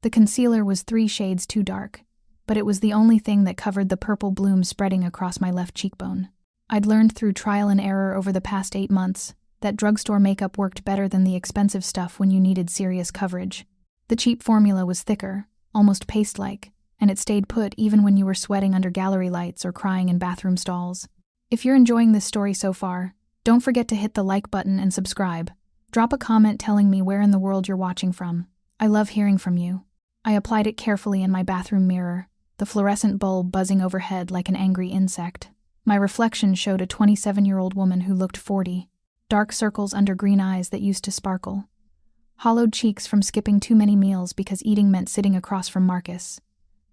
The concealer was 3 shades too dark, but it was the only thing that covered the purple bloom spreading across my left cheekbone. I'd learned through trial and error over the past 8 months that drugstore makeup worked better than the expensive stuff when you needed serious coverage. The cheap formula was thicker, almost paste-like, and it stayed put even when you were sweating under gallery lights or crying in bathroom stalls. If you're enjoying this story so far, don't forget to hit the like button and subscribe. Drop a comment telling me where in the world you're watching from. I love hearing from you. I applied it carefully in my bathroom mirror, the fluorescent bulb buzzing overhead like an angry insect. My reflection showed a 27-year-old woman who looked 40. Dark circles under green eyes that used to sparkle. Hollowed cheeks from skipping too many meals because eating meant sitting across from Marcus.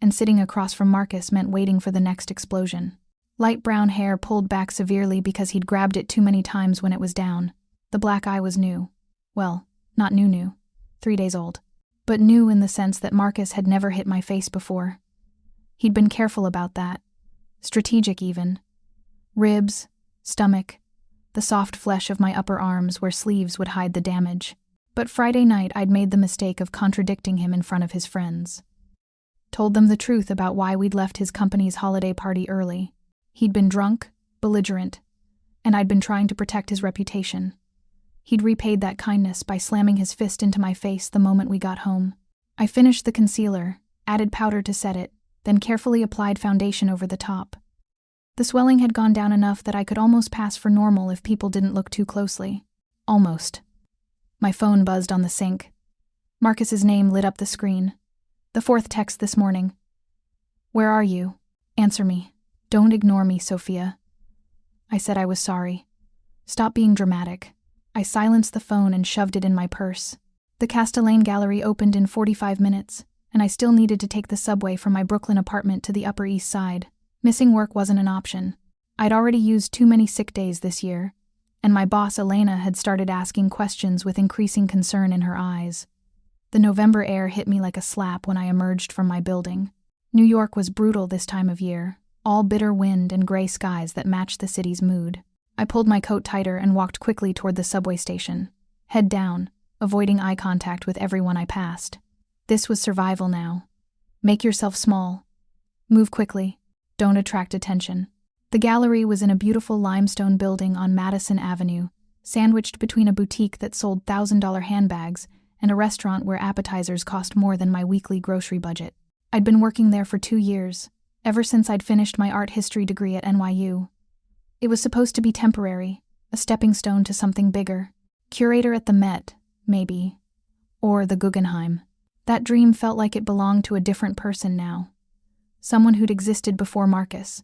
And sitting across from Marcus meant waiting for the next explosion. Light brown hair pulled back severely because he'd grabbed it too many times when it was down. The black eye was new. Well, not new. 3 days old. But new in the sense that Marcus had never hit my face before. He'd been careful about that. Strategic even. Ribs, stomach, the soft flesh of my upper arms where sleeves would hide the damage. But Friday night I'd made the mistake of contradicting him in front of his friends. Told them the truth about why we'd left his company's holiday party early. He'd been drunk, belligerent, and I'd been trying to protect his reputation. He'd repaid that kindness by slamming his fist into my face the moment we got home. I finished the concealer, added powder to set it, then carefully applied foundation over the top. The swelling had gone down enough that I could almost pass for normal if people didn't look too closely. Almost. My phone buzzed on the sink. Marcus's name lit up the screen. The 4th text this morning. "Where are you? Answer me. Don't ignore me, Sophia." I said I was sorry. Stop being dramatic. I silenced the phone and shoved it in my purse. The Castellane Gallery opened in 45 minutes, and I still needed to take the subway from my Brooklyn apartment to the Upper East Side. Missing work wasn't an option. I'd already used too many sick days this year, and my boss Elena had started asking questions with increasing concern in her eyes. The November air hit me like a slap when I emerged from my building. New York was brutal this time of year, all bitter wind and gray skies that matched the city's mood. I pulled my coat tighter and walked quickly toward the subway station, head down, avoiding eye contact with everyone I passed. This was survival now. Make yourself small. Move quickly. Don't attract attention. The gallery was in a beautiful limestone building on Madison Avenue, sandwiched between a boutique that sold $1,000 handbags and a restaurant where appetizers cost more than my weekly grocery budget. I'd been working there for 2 years, ever since I'd finished my art history degree at NYU. It was supposed to be temporary, a stepping stone to something bigger. Curator at the Met, maybe. Or the Guggenheim. That dream felt like it belonged to a different person now. Someone who'd existed before Marcus.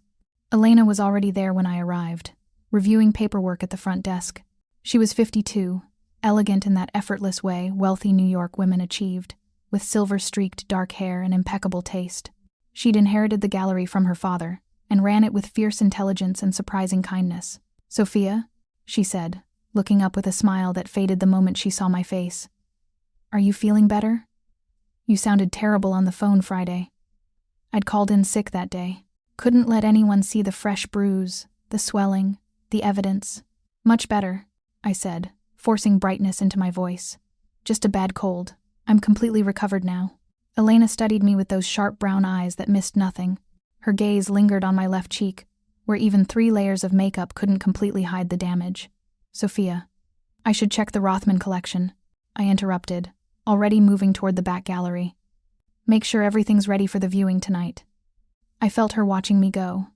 Elena was already there when I arrived, reviewing paperwork at the front desk. She was 52, elegant in that effortless way wealthy New York women achieved, with silver-streaked dark hair and impeccable taste. She'd inherited the gallery from her father, and ran it with fierce intelligence and surprising kindness. "Sophia," she said, looking up with a smile that faded the moment she saw my face. "Are you feeling better? You sounded terrible on the phone Friday." I'd called in sick that day. Couldn't let anyone see the fresh bruise, the swelling, the evidence. "Much better," I said, forcing brightness into my voice. "Just a bad cold. I'm completely recovered now." Elena studied me with those sharp brown eyes that missed nothing. Her gaze lingered on my left cheek, where even 3 layers of makeup couldn't completely hide the damage. "Sophia, I should check the Rothman collection," I interrupted, already moving toward the back gallery. "Make sure everything's ready for the viewing tonight." I felt her watching me go,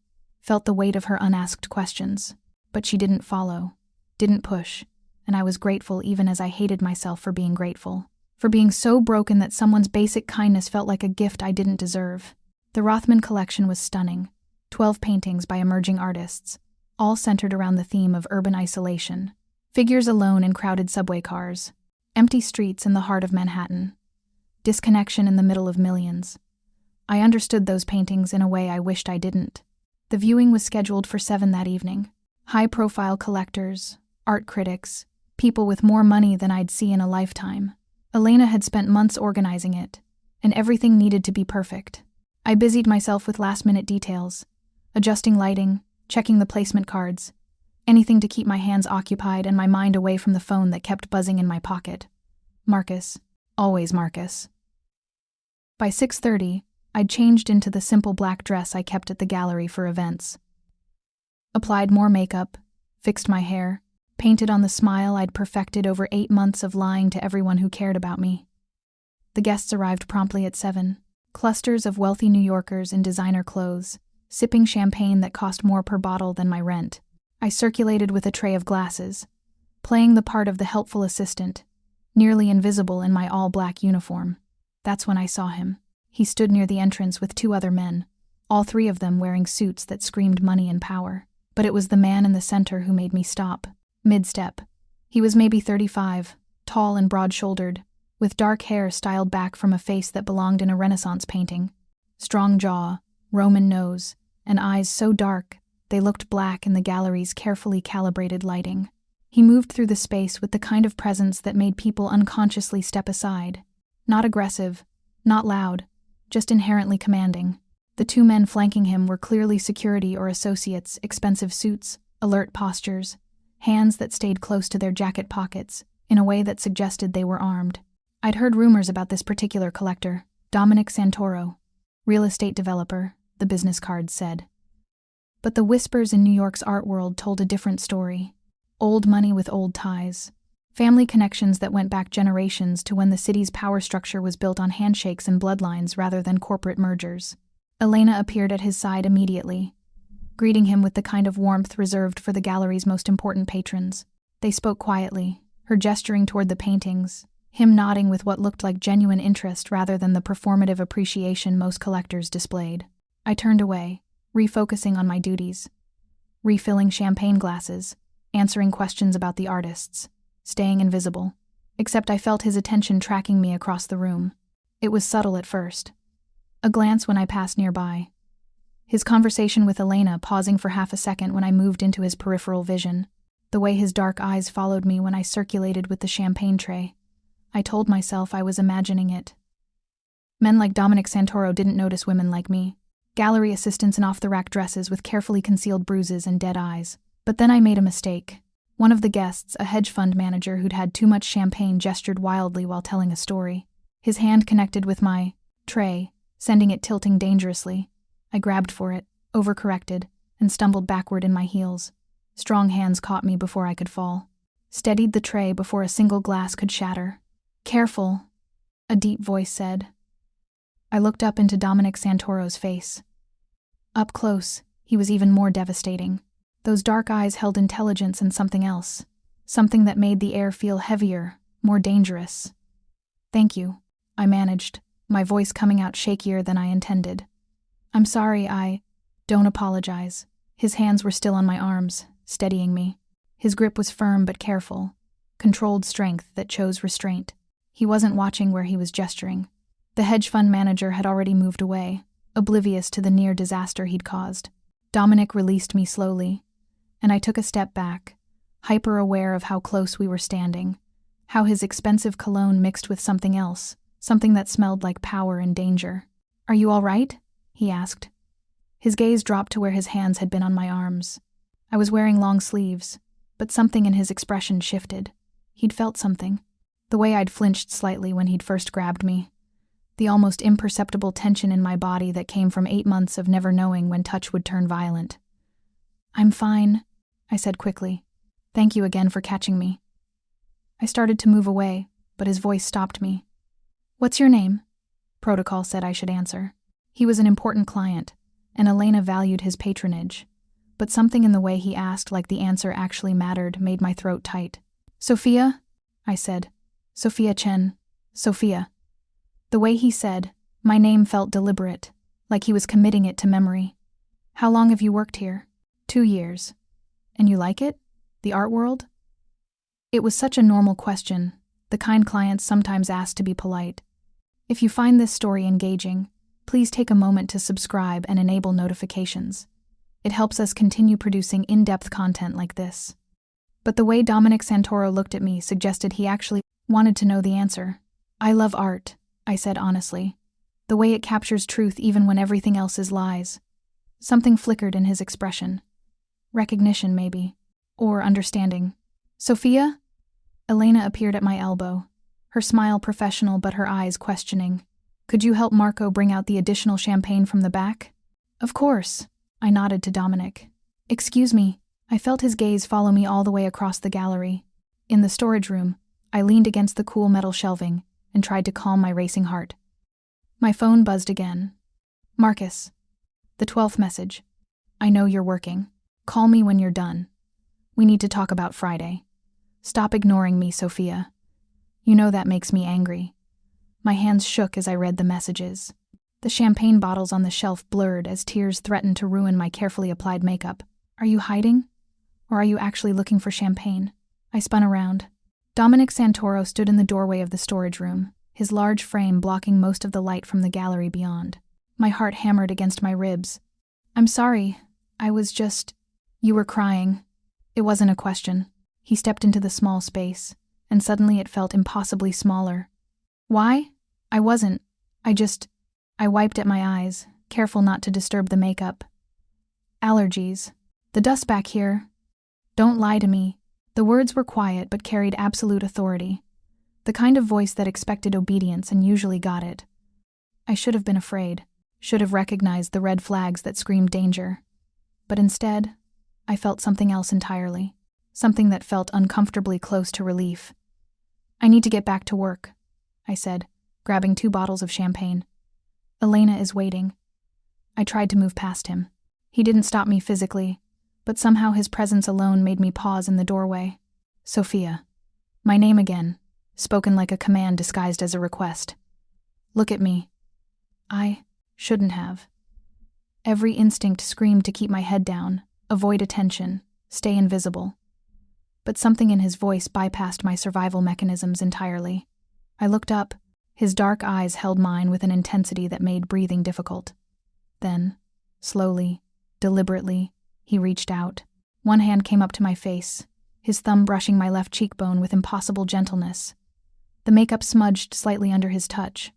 felt the weight of her unasked questions, but she didn't follow, didn't push, and I was grateful even as I hated myself for being grateful, for being so broken that someone's basic kindness felt like a gift I didn't deserve. The Rothman collection was stunning, 12 paintings by emerging artists, all centered around the theme of urban isolation, figures alone in crowded subway cars, empty streets in the heart of Manhattan, disconnection in the middle of millions. I understood those paintings in a way I wished I didn't. The viewing was scheduled for 7 that evening. High-profile collectors, art critics, people with more money than I'd see in a lifetime. Elena had spent months organizing it, and everything needed to be perfect. I busied myself with last-minute details, adjusting lighting, checking the placement cards, anything to keep my hands occupied and my mind away from the phone that kept buzzing in my pocket. Marcus. Always Marcus. By 6:30, I'd changed into the simple black dress I kept at the gallery for events. Applied more makeup, fixed my hair, painted on the smile I'd perfected over 8 months of lying to everyone who cared about me. The guests arrived promptly at 7, clusters of wealthy New Yorkers in designer clothes, sipping champagne that cost more per bottle than my rent. I circulated with a tray of glasses, playing the part of the helpful assistant, nearly invisible in my all-black uniform. That's when I saw him. He stood near the entrance with 2 other men, all 3 of them wearing suits that screamed money and power. But it was the man in the center who made me stop, mid-step. He was maybe 35, tall and broad-shouldered, with dark hair styled back from a face that belonged in a Renaissance painting. Strong jaw, Roman nose, and eyes so dark they looked black in the gallery's carefully calibrated lighting. He moved through the space with the kind of presence that made people unconsciously step aside. Not aggressive, not loud, just inherently commanding. The 2 men flanking him were clearly security or associates, expensive suits, alert postures, hands that stayed close to their jacket pockets, in a way that suggested they were armed. I'd heard rumors about this particular collector, Dominic Santoro, real estate developer, the business cards said. But the whispers in New York's art world told a different story. Old money with old ties. Family connections that went back generations to when the city's power structure was built on handshakes and bloodlines rather than corporate mergers. Elena appeared at his side immediately, greeting him with the kind of warmth reserved for the gallery's most important patrons. They spoke quietly, her gesturing toward the paintings, him nodding with what looked like genuine interest rather than the performative appreciation most collectors displayed. I turned away, refocusing on my duties, refilling champagne glasses, answering questions about the artists, staying invisible, except I felt his attention tracking me across the room. It was subtle at first. A glance when I passed nearby. His conversation with Elena pausing for half a second when I moved into his peripheral vision. The way his dark eyes followed me when I circulated with the champagne tray. I told myself I was imagining it. Men like Dominic Santoro didn't notice women like me. Gallery assistants in off-the-rack dresses with carefully concealed bruises and dead eyes. But then I made a mistake. One of the guests, a hedge fund manager who'd had too much champagne, gestured wildly while telling a story. His hand connected with my tray, sending it tilting dangerously. I grabbed for it, overcorrected, and stumbled backward in my heels. Strong hands caught me before I could fall. Steadied the tray before a single glass could shatter. "Careful," a deep voice said. I looked up into Dominic Santoro's face. Up close, he was even more devastating. Those dark eyes held intelligence and something else. Something that made the air feel heavier, more dangerous. "Thank you," I managed, my voice coming out shakier than I intended. "I'm sorry, Don't apologize." His hands were still on my arms, steadying me. His grip was firm but careful, controlled strength that chose restraint. He wasn't watching where he was gesturing. The hedge fund manager had already moved away, oblivious to the near disaster he'd caused. Dominic released me slowly, and I took a step back, hyper-aware of how close we were standing, how his expensive cologne mixed with something else, something that smelled like power and danger. "Are you all right?" he asked. His gaze dropped to where his hands had been on my arms. I was wearing long sleeves, but something in his expression shifted. He'd felt something. The way I'd flinched slightly when he'd first grabbed me. The almost imperceptible tension in my body that came from 8 months of never knowing when touch would turn violent. "I'm fine," I said quickly. "Thank you again for catching me." I started to move away, but his voice stopped me. "What's your name?" Protocol said I should answer. He was an important client, and Elena valued his patronage. But something in the way he asked like the answer actually mattered made my throat tight. "Sophia?" I said. "Sophia Chen. Sophia." The way he said, my name felt deliberate, like he was committing it to memory. "How long have you worked here?" 2 years. "And you like it? The art world?" It was such a normal question, the kind clients sometimes ask to be polite. If you find this story engaging, please take a moment to subscribe and enable notifications. It helps us continue producing in-depth content like this. But the way Dominic Santoro looked at me suggested he actually wanted to know the answer. "I love art," I said honestly. "The way it captures truth even when everything else is lies." Something flickered in his expression. Recognition, maybe. Or understanding. "Sophia?" Elena appeared at my elbow, her smile professional but her eyes questioning. Could you help Marco bring out the additional champagne from the back? Of course, I nodded to Dominic. Excuse me, I felt his gaze follow me all the way across the gallery. In the storage room, I leaned against the cool metal shelving and tried to calm my racing heart. My phone buzzed again. Marcus. The 12th message. I know you're working. Call me when you're done. We need to talk about Friday. Stop ignoring me, Sophia. You know that makes me angry. My hands shook as I read the messages. The champagne bottles on the shelf blurred as tears threatened to ruin my carefully applied makeup. Are you hiding? Or are you actually looking for champagne? I spun around. Dominic Santoro stood in the doorway of the storage room, his large frame blocking most of the light from the gallery beyond. My heart hammered against my ribs. I'm sorry. I was just... You were crying. It wasn't a question. He stepped into the small space, and suddenly it felt impossibly smaller. Why? I wasn't. I wiped at my eyes, careful not to disturb the makeup. Allergies. The dust back here. Don't lie to me. The words were quiet but carried absolute authority. The kind of voice that expected obedience and usually got it. I should have been afraid, should have recognized the red flags that screamed danger. But instead, I felt something else entirely. Something that felt uncomfortably close to relief. I need to get back to work, I said, grabbing 2 bottles of champagne. Elena is waiting. I tried to move past him. He didn't stop me physically, but somehow his presence alone made me pause in the doorway. Sophia. My name again, spoken like a command disguised as a request. Look at me. I shouldn't have. Every instinct screamed to keep my head down, avoid attention, stay invisible. But something in his voice bypassed my survival mechanisms entirely. I looked up. His dark eyes held mine with an intensity that made breathing difficult. Then, slowly, deliberately, he reached out. One hand came up to my face, his thumb brushing my left cheekbone with impossible gentleness. The makeup smudged slightly under his touch.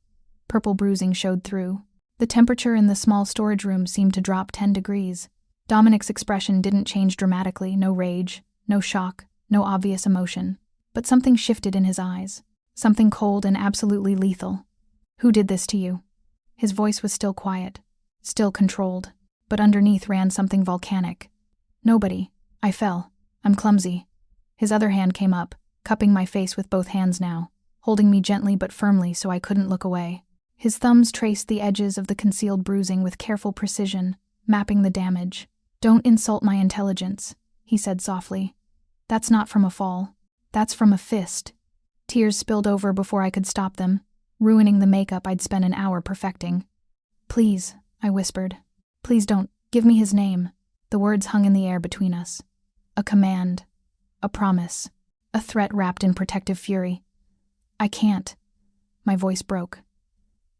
Purple bruising showed through. The temperature in the small storage room seemed to drop 10 degrees. Dominic's expression didn't change dramatically, no rage, no shock, no obvious emotion. But something shifted in his eyes. Something cold and absolutely lethal. Who did this to you? His voice was still quiet, still controlled, but underneath ran something volcanic. Nobody. I fell. I'm clumsy. His other hand came up, cupping my face with both hands now, holding me gently but firmly so I couldn't look away. His thumbs traced the edges of the concealed bruising with careful precision, mapping the damage. Don't insult my intelligence, he said softly. That's not from a fall. That's from a fist. Tears spilled over before I could stop them, ruining the makeup I'd spent an hour perfecting. Please, I whispered. Please don't. Give me his name. The words hung in the air between us. A command. A promise. A threat wrapped in protective fury. I can't. My voice broke.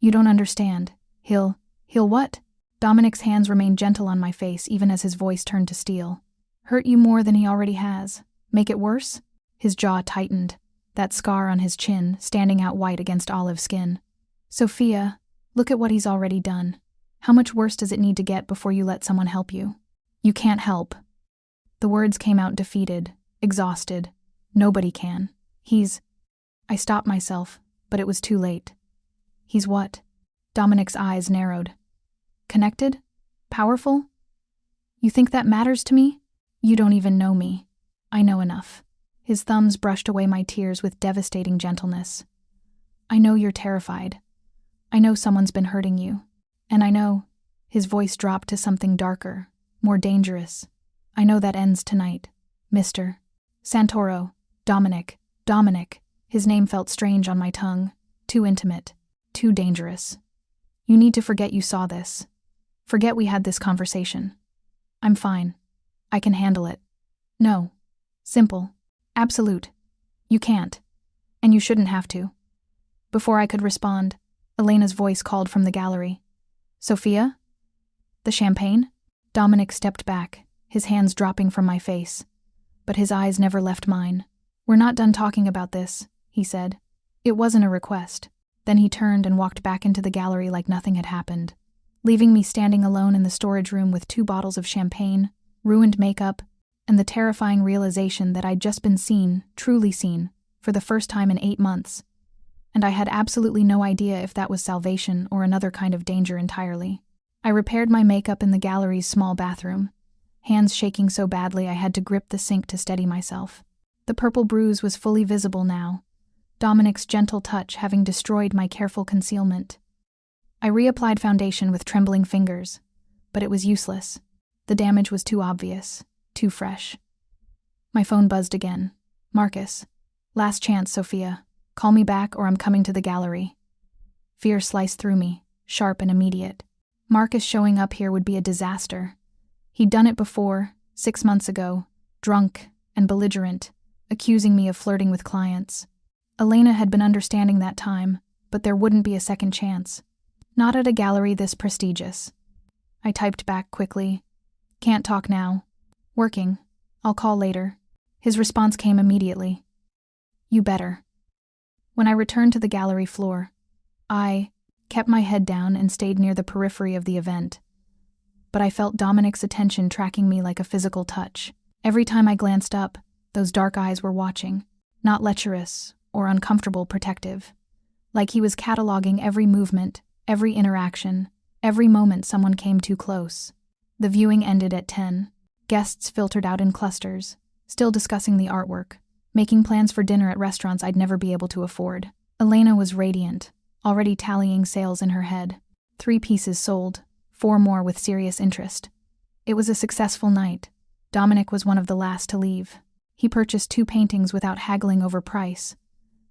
You don't understand. He'll what? Dominic's hands remained gentle on my face even as his voice turned to steel. Hurt you more than he already has. Make it worse? His jaw tightened. That scar on his chin, standing out white against olive skin. Sophia, look at what he's already done. How much worse does it need to get before you let someone help you? You can't help. The words came out defeated, exhausted. Nobody can. I stopped myself, but it was too late. He's what? Dominic's eyes narrowed. Connected? Powerful? You think that matters to me? You don't even know me. I know enough. His thumbs brushed away my tears with devastating gentleness. I know you're terrified. I know someone's been hurting you. And I know, his voice dropped to something darker, more dangerous. I know that ends tonight. Mr. Santoro. Dominic. His name felt strange on my tongue. Too intimate. Too dangerous. You need to forget you saw this. Forget we had this conversation. I'm fine. I can handle it. No. Simple. Absolute. You can't. And you shouldn't have to. Before I could respond, Elena's voice called from the gallery. Sophia? The champagne? Dominic stepped back, his hands dropping from my face. But his eyes never left mine. We're not done talking about this, he said. It wasn't a request. Then he turned and walked back into the gallery like nothing had happened, leaving me standing alone in the storage room with 2 bottles of champagne, ruined makeup, and the terrifying realization that I'd just been seen, truly seen, for the first time in 8 months. and I had absolutely no idea if that was salvation or another kind of danger entirely. I repaired my makeup in the gallery's small bathroom, hands shaking so badly I had to grip the sink to steady myself. The purple bruise was fully visible now, Dominic's gentle touch having destroyed my careful concealment. I reapplied foundation with trembling fingers, but it was useless. The damage was too obvious, too fresh. My phone buzzed again. Marcus. Last chance, Sophia. Call me back or I'm coming to the gallery. Fear sliced through me, sharp and immediate. Marcus showing up here would be a disaster. He'd done it before, 6 months ago, drunk and belligerent, accusing me of flirting with clients. Elena had been understanding that time, but there wouldn't be a second chance. Not at a gallery this prestigious. I typed back quickly. Can't talk now. Working. I'll call later. His response came immediately. You better. When I returned to the gallery floor, I kept my head down and stayed near the periphery of the event. But I felt Dominic's attention tracking me like a physical touch. Every time I glanced up, those dark eyes were watching, not lecherous or uncomfortable protective. Like he was cataloging every movement, every interaction, every moment someone came too close. The viewing ended at 10. Guests filtered out in clusters, still discussing the artwork, making plans for dinner at restaurants I'd never be able to afford. Elena was radiant, already tallying sales in her head. 3 pieces sold, 4 more with serious interest. It was a successful night. Dominic was one of the last to leave. He purchased 2 paintings without haggling over price,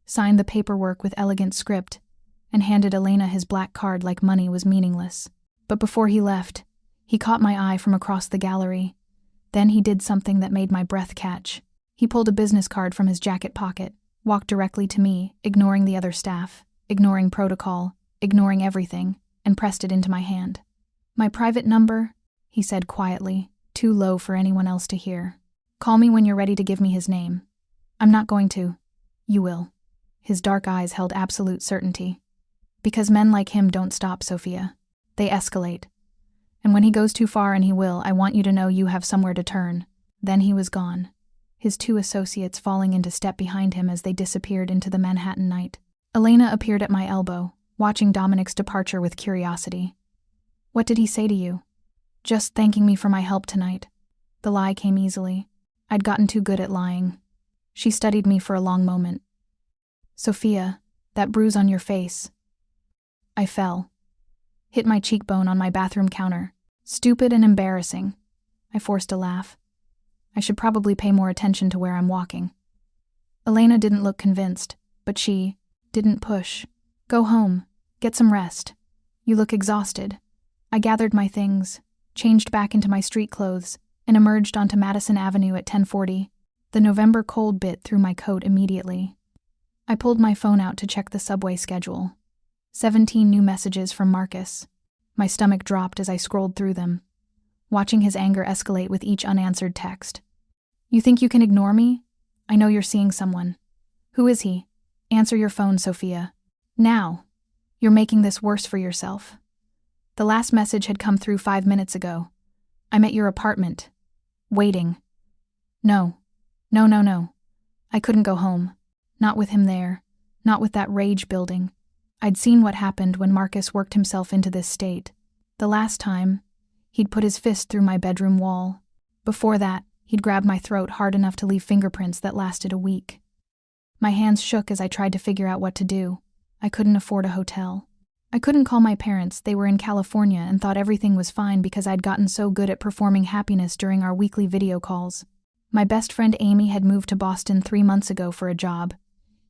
signed the paperwork with elegant script, and handed Elena his black card like money was meaningless. But before he left, he caught my eye from across the gallery. Then he did something that made my breath catch. He pulled a business card from his jacket pocket, walked directly to me, ignoring the other staff, ignoring protocol, ignoring everything, and pressed it into my hand. My private number, he said quietly, too low for anyone else to hear. Call me when you're ready to give me his name. I'm not going to. You will. His dark eyes held absolute certainty. Because men like him don't stop, Sophia. They escalate. And when he goes too far, and he will, I want you to know you have somewhere to turn. Then he was gone, his 2 associates falling into step behind him as they disappeared into the Manhattan night. Elena appeared at my elbow, watching Dominic's departure with curiosity. What did he say to you? Just thanking me for my help tonight. The lie came easily. I'd gotten too good at lying. She studied me for a long moment. Sophia, that bruise on your face. I fell. Hit my cheekbone on my bathroom counter. Stupid and embarrassing. I forced a laugh. I should probably pay more attention to where I'm walking. Elena didn't look convinced, but she didn't push. Go home. Get some rest. You look exhausted. I gathered my things, changed back into my street clothes, and emerged onto Madison Avenue at 10:40. The November cold bit through my coat immediately. I pulled my phone out to check the subway schedule. 17 new messages from Marcus. My stomach dropped as I scrolled through them, watching his anger escalate with each unanswered text. You think you can ignore me? I know you're seeing someone. Who is he? Answer your phone, Sophia. Now. You're making this worse for yourself. The last message had come through 5 minutes ago. I'm at your apartment. Waiting. No. No. I couldn't go home. Not with him there. Not with that rage building. I'd seen what happened when Marcus worked himself into this state. The last time, he'd put his fist through my bedroom wall. Before that, he'd grabbed my throat hard enough to leave fingerprints that lasted a week. My hands shook as I tried to figure out what to do. I couldn't afford a hotel. I couldn't call my parents. They were in California and thought everything was fine because I'd gotten so good at performing happiness during our weekly video calls. My best friend Amy had moved to Boston 3 months ago for a job,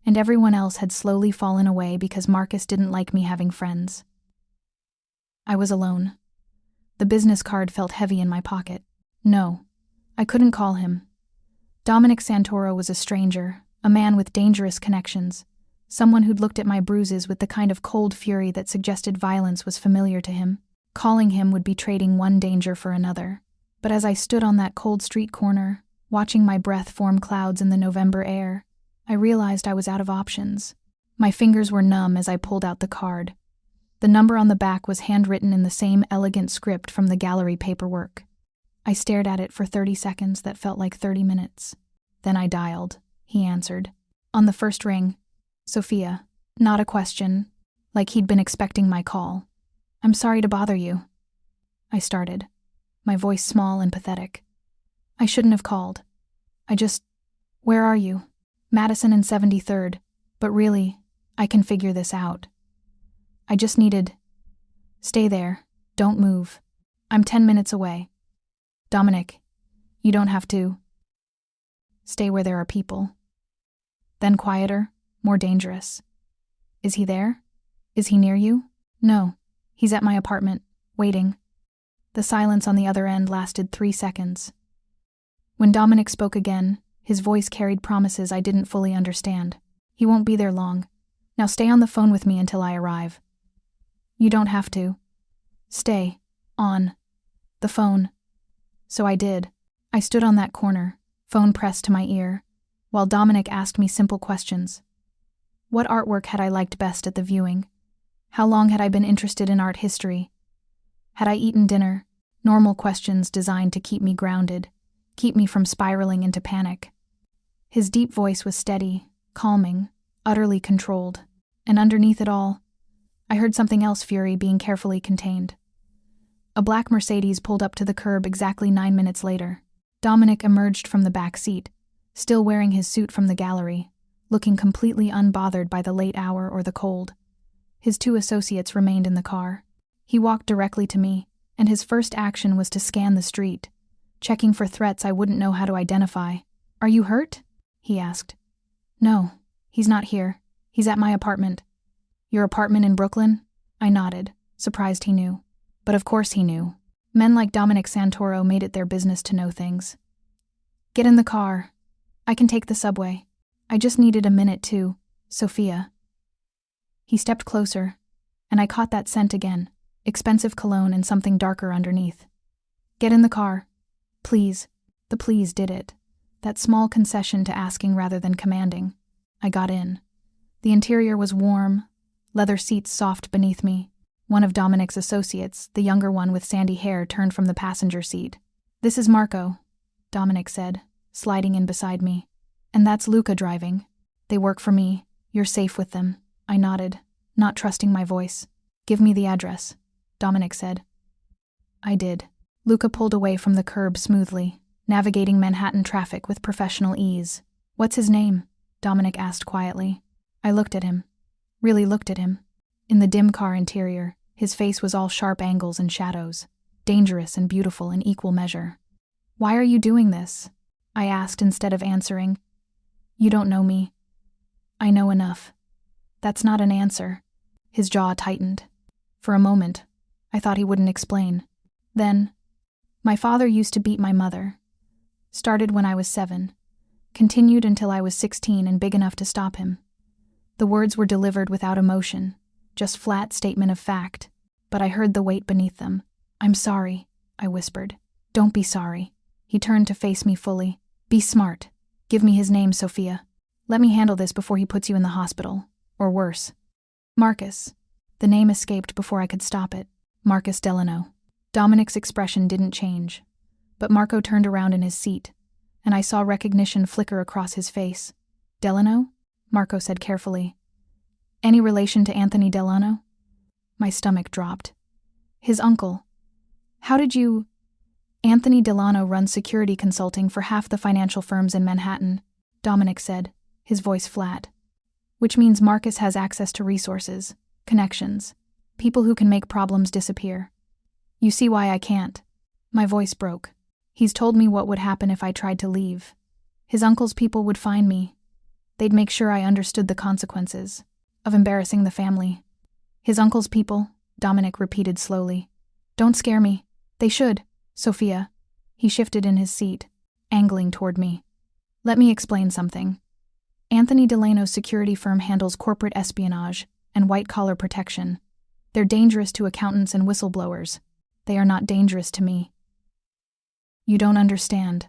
and everyone else had slowly fallen away because Marcus didn't like me having friends. I was alone. The business card felt heavy in my pocket. No, I couldn't call him. Dominic Santoro was a stranger, a man with dangerous connections, someone who'd looked at my bruises with the kind of cold fury that suggested violence was familiar to him. Calling him would be trading one danger for another. But as I stood on that cold street corner, watching my breath form clouds in the November air, I realized I was out of options. My fingers were numb as I pulled out the card. The number on the back was handwritten in the same elegant script from the gallery paperwork. I stared at it for 30 seconds that felt like 30 minutes. Then I dialed. He answered. On the first ring, Sophia. Not a question, like he'd been expecting my call. I'm sorry to bother you. I started, my voice small and pathetic. I shouldn't have called. Where are you? Madison and 73rd, but really, I can figure this out. I just needed... Stay there, don't move. I'm 10 minutes away. Dominic, you don't have to. Stay where there are people. Then quieter, more dangerous. Is he there? Is he near you? No, he's at my apartment, waiting. The silence on the other end lasted 3 seconds. When Dominic spoke again, his voice carried promises I didn't fully understand. He won't be there long. Now stay on the phone with me until I arrive. You don't have to. Stay. On. The phone. So I did. I stood on that corner, phone pressed to my ear, while Dominic asked me simple questions. What artwork had I liked best at the viewing? How long had I been interested in art history? Had I eaten dinner? Normal questions designed to keep me grounded, keep me from spiraling into panic. His deep voice was steady, calming, utterly controlled, and underneath it all, I heard something else fury being carefully contained. A black Mercedes pulled up to the curb exactly 9 minutes later. Dominic emerged from the back seat, still wearing his suit from the gallery, looking completely unbothered by the late hour or the cold. His 2 associates remained in the car. He walked directly to me, and his first action was to scan the street, checking for threats I wouldn't know how to identify. Are you hurt? He asked. No, he's not here. He's at my apartment. Your apartment in Brooklyn? I nodded, surprised he knew. But of course he knew. Men like Dominic Santoro made it their business to know things. Get in the car. I can take the subway. I just needed a minute too, Sophia. He stepped closer, and I caught that scent again, expensive cologne and something darker underneath. Get in the car. Please. The please did it. That small concession to asking rather than commanding. I got in. The interior was warm, leather seats soft beneath me. One of Dominic's associates, the younger one with sandy hair, turned from the passenger seat. This is Marco, Dominic said, sliding in beside me. And that's Luca driving. They work for me. You're safe with them. I nodded, not trusting my voice. Give me the address, Dominic said. I did. Luca pulled away from the curb smoothly, navigating Manhattan traffic with professional ease. What's his name? Dominic asked quietly. I looked at him. Really looked at him. In the dim car interior, his face was all sharp angles and shadows, dangerous and beautiful in equal measure. Why are you doing this? I asked instead of answering. You don't know me. I know enough. That's not an answer. His jaw tightened. For a moment, I thought he wouldn't explain. Then, my father used to beat my mother. Started when I was 7. Continued until I was 16 and big enough to stop him. The words were delivered without emotion, just flat statement of fact, but I heard the weight beneath them. I'm sorry, I whispered. Don't be sorry. He turned to face me fully. Be smart. Give me his name, Sophia. Let me handle this before he puts you in the hospital, or worse. Marcus. The name escaped before I could stop it. Marcus Delano. Dominic's expression didn't change, but Marco turned around in his seat, and I saw recognition flicker across his face. Delano? Marco said carefully. Any relation to Anthony Delano? My stomach dropped. His uncle. How did you... Anthony Delano runs security consulting for half the financial firms in Manhattan, Dominic said, his voice flat. Which means Marcus has access to resources, connections, people who can make problems disappear. You see why I can't. My voice broke. He's told me what would happen if I tried to leave. His uncle's people would find me. They'd make sure I understood the consequences of embarrassing the family. His uncle's people, Dominic repeated slowly. Don't scare me. They should, Sophia. He shifted in his seat, angling toward me. Let me explain something. Anthony Delano's security firm handles corporate espionage and white-collar protection. They're dangerous to accountants and whistleblowers. They are not dangerous to me. You don't understand.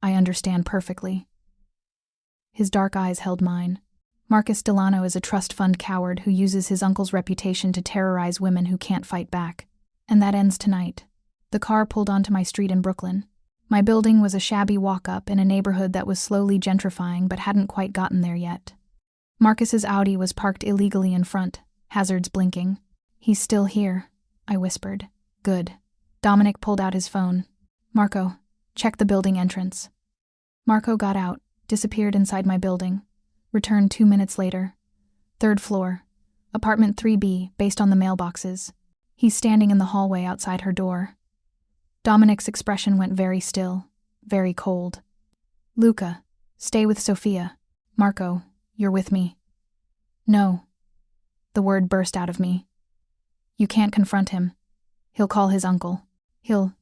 I understand perfectly. His dark eyes held mine. Marcus Delano is a trust fund coward who uses his uncle's reputation to terrorize women who can't fight back. And that ends tonight. The car pulled onto my street in Brooklyn. My building was a shabby walk-up in a neighborhood that was slowly gentrifying but hadn't quite gotten there yet. Marcus's Audi was parked illegally in front, hazards blinking. "He's still here," I whispered. "Good." Dominic pulled out his phone. "Marco, check the building entrance." Marco got out, disappeared inside my building, returned 2 minutes later. "Third floor, apartment 3B, based on the mailboxes." He's standing in the hallway outside her door. Dominic's expression went very still, very cold. "Luca, stay with Sophia. Marco, you're with me." "No." The word burst out of me. "You can't confront him. He'll call his uncle. He'll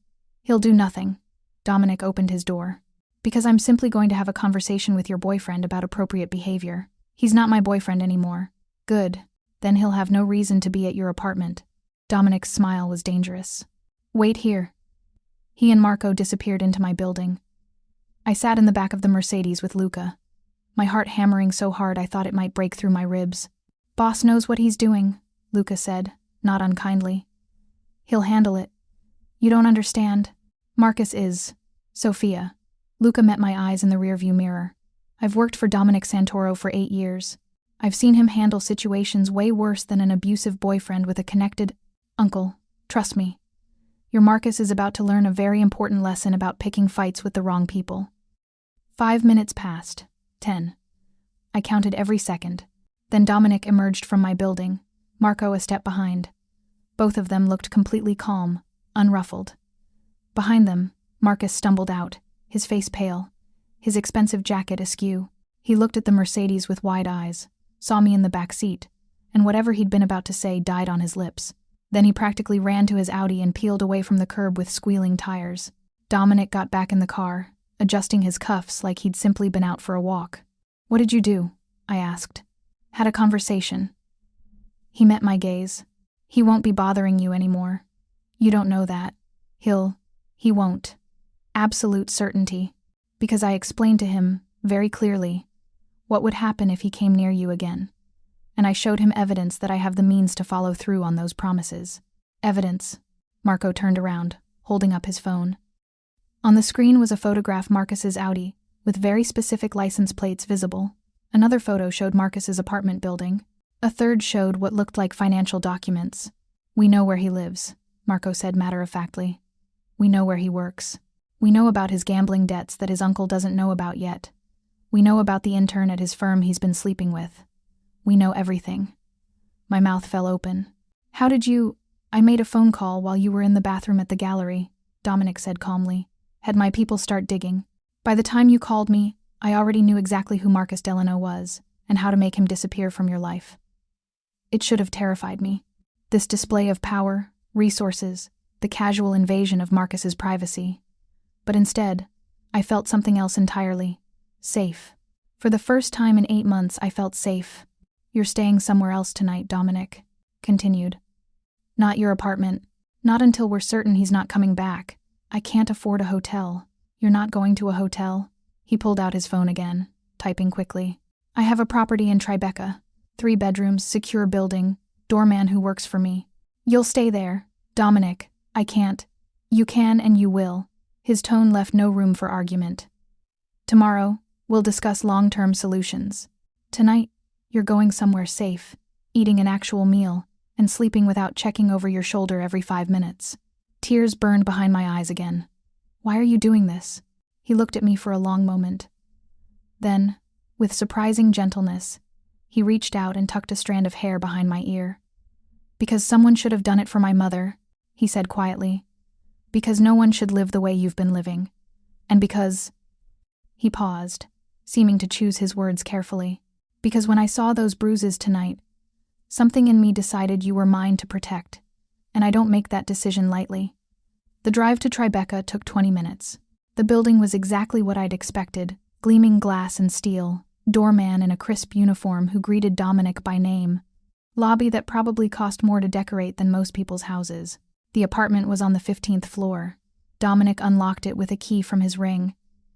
do nothing." Dominic opened his door. "Because I'm simply going to have a conversation with your boyfriend about appropriate behavior. He's not my boyfriend anymore." "Good. Then he'll have no reason to be at your apartment." Dominic's smile was dangerous. "Wait here." He and Marco disappeared into my building. I sat in the back of the Mercedes with Luca, my heart hammering so hard I thought it might break through my ribs. "Boss knows what he's doing," Luca said, not unkindly. "He'll handle it. You don't understand. Marcus is Sophia." Luca met my eyes in the rearview mirror. "I've worked for Dominic Santoro for 8 years. I've seen him handle situations way worse than an abusive boyfriend with a connected uncle. Trust me. Your Marcus is about to learn a very important lesson about picking fights with the wrong people." 5 minutes passed. 10. I counted every second. Then Dominic emerged from my building, Marco a step behind. Both of them looked completely calm, unruffled. Behind them, Marcus stumbled out, his face pale, his expensive jacket askew. He looked at the Mercedes with wide eyes, saw me in the back seat, and whatever he'd been about to say died on his lips. Then he practically ran to his Audi and peeled away from the curb with squealing tires. Dominic got back in the car, adjusting his cuffs like he'd simply been out for a walk. "What did you do?" I asked. "Had a conversation." He met my gaze. "He won't be bothering you anymore. You don't know that. He won't. Absolute certainty. Because I explained to him, very clearly, what would happen if he came near you again. And I showed him evidence that I have the means to follow through on those promises." "Evidence." Marco turned around, holding up his phone. On the screen was a photograph Marcus's Audi, with very specific license plates visible. Another photo showed Marcus's apartment building. A third showed what looked like financial documents. "We know where he lives," Marco said matter-of-factly. "We know where he works. We know about his gambling debts that his uncle doesn't know about yet. We know about the intern at his firm he's been sleeping with. We know everything." My mouth fell open. "How did you—" "I made a phone call while you were in the bathroom at the gallery," Dominic said calmly. "Had my people start digging. By the time you called me, I already knew exactly who Marcus Delano was and how to make him disappear from your life." It should have terrified me. This display of power, resources, the casual invasion of Marcus's privacy. But instead, I felt something else entirely. Safe. For the first time in 8 months, I felt safe. "You're staying somewhere else tonight," Dominic continued. "Not your apartment. Not until we're certain he's not coming back. I can't afford a hotel." "You're not going to a hotel?" He pulled out his phone again, typing quickly. "I have a property in Tribeca. 3 bedrooms, secure building, doorman who works for me. You'll stay there." "Dominic, I can't." "You can and you will." His tone left no room for argument. "Tomorrow, we'll discuss long-term solutions. Tonight, you're going somewhere safe, eating an actual meal, and sleeping without checking over your shoulder every 5 minutes." Tears burned behind my eyes again. "Why are you doing this?" He looked at me for a long moment. Then, with surprising gentleness, he reached out and tucked a strand of hair behind my ear. "Because someone should have done it for my mother," he said quietly. "Because no one should live the way you've been living. And because—" He paused, seeming to choose his words carefully. "Because when I saw those bruises tonight, something in me decided you were mine to protect, and I don't make that decision lightly." The drive to Tribeca took 20 minutes. The building was exactly what I'd expected, gleaming glass and steel, doorman in a crisp uniform who greeted Dominic by name. Lobby that probably cost more to decorate than most people's houses. The apartment was on the 15th floor. Dominic unlocked it with a key from his ring,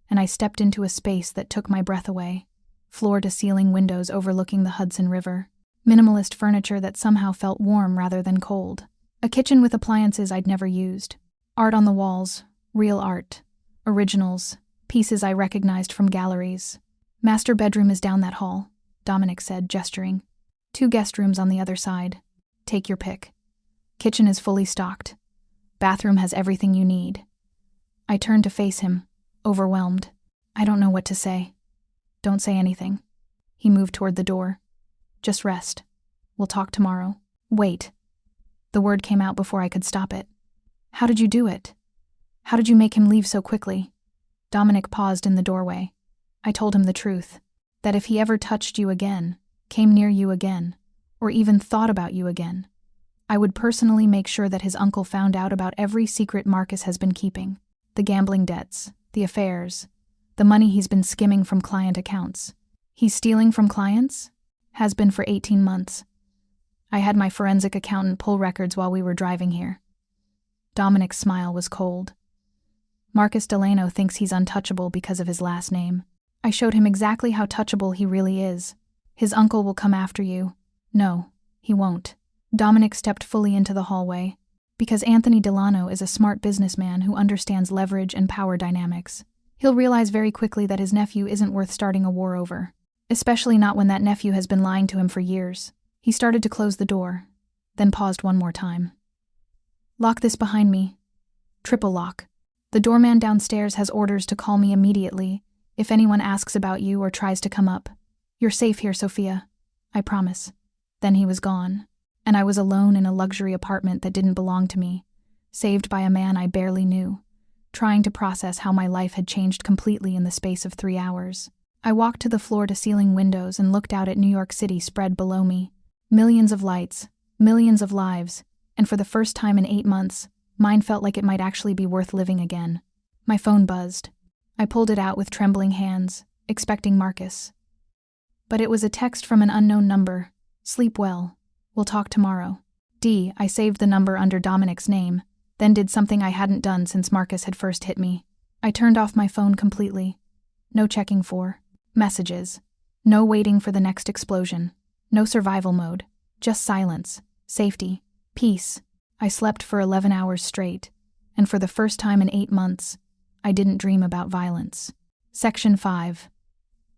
and I stepped into a space that took my breath away. Floor-to-ceiling windows overlooking the Hudson River. Minimalist furniture that somehow felt warm rather than cold. A kitchen with appliances I'd never used. Art on the walls, real art. Originals, pieces I recognized from galleries. "Master bedroom is down that hall," Dominic said, gesturing. 2 guest rooms on the other side. Take your pick. Kitchen is fully stocked. Bathroom has everything you need. I turned to face him, overwhelmed. I don't know what to say. Don't say anything. He moved toward the door. Just rest. We'll talk tomorrow. Wait. The word came out before I could stop it. How did you do it? How did you make him leave so quickly? Dominic paused in the doorway. I told him the truth, that if he ever touched you again, came near you again, or even thought about you again, I would personally make sure that his uncle found out about every secret Marcus has been keeping. The gambling debts, the affairs, the money he's been skimming from client accounts. He's stealing from clients? Has been for 18 months. I had my forensic accountant pull records while we were driving here. Dominic's smile was cold. Marcus Delano thinks he's untouchable because of his last name. I showed him exactly how touchable he really is. His uncle will come after you. No, he won't. Dominic stepped fully into the hallway, because Anthony Delano is a smart businessman who understands leverage and power dynamics. He'll realize very quickly that his nephew isn't worth starting a war over, especially not when that nephew has been lying to him for years. He started to close the door, then paused one more time. Lock this behind me. Triple lock. The doorman downstairs has orders to call me immediately if anyone asks about you or tries to come up. You're safe here, Sophia. I promise. Then he was gone, and I was alone in a luxury apartment that didn't belong to me, saved by a man I barely knew, trying to process how my life had changed completely in the space of 3 hours. I walked to the floor-to-ceiling windows and looked out at New York City spread below me. Millions of lights, millions of lives, and for the first time in 8 months, mine felt like it might actually be worth living again. My phone buzzed. I pulled it out with trembling hands, expecting Marcus. But it was a text from an unknown number. Sleep well. We'll talk tomorrow. I saved the number under Dominic's name, then did something I hadn't done since Marcus had first hit me. I turned off my phone completely. No checking for messages. No waiting for the next explosion. No survival mode. Just silence, safety, peace. I slept for 11 hours straight, and for the first time in 8 months, I didn't dream about violence. Section 5.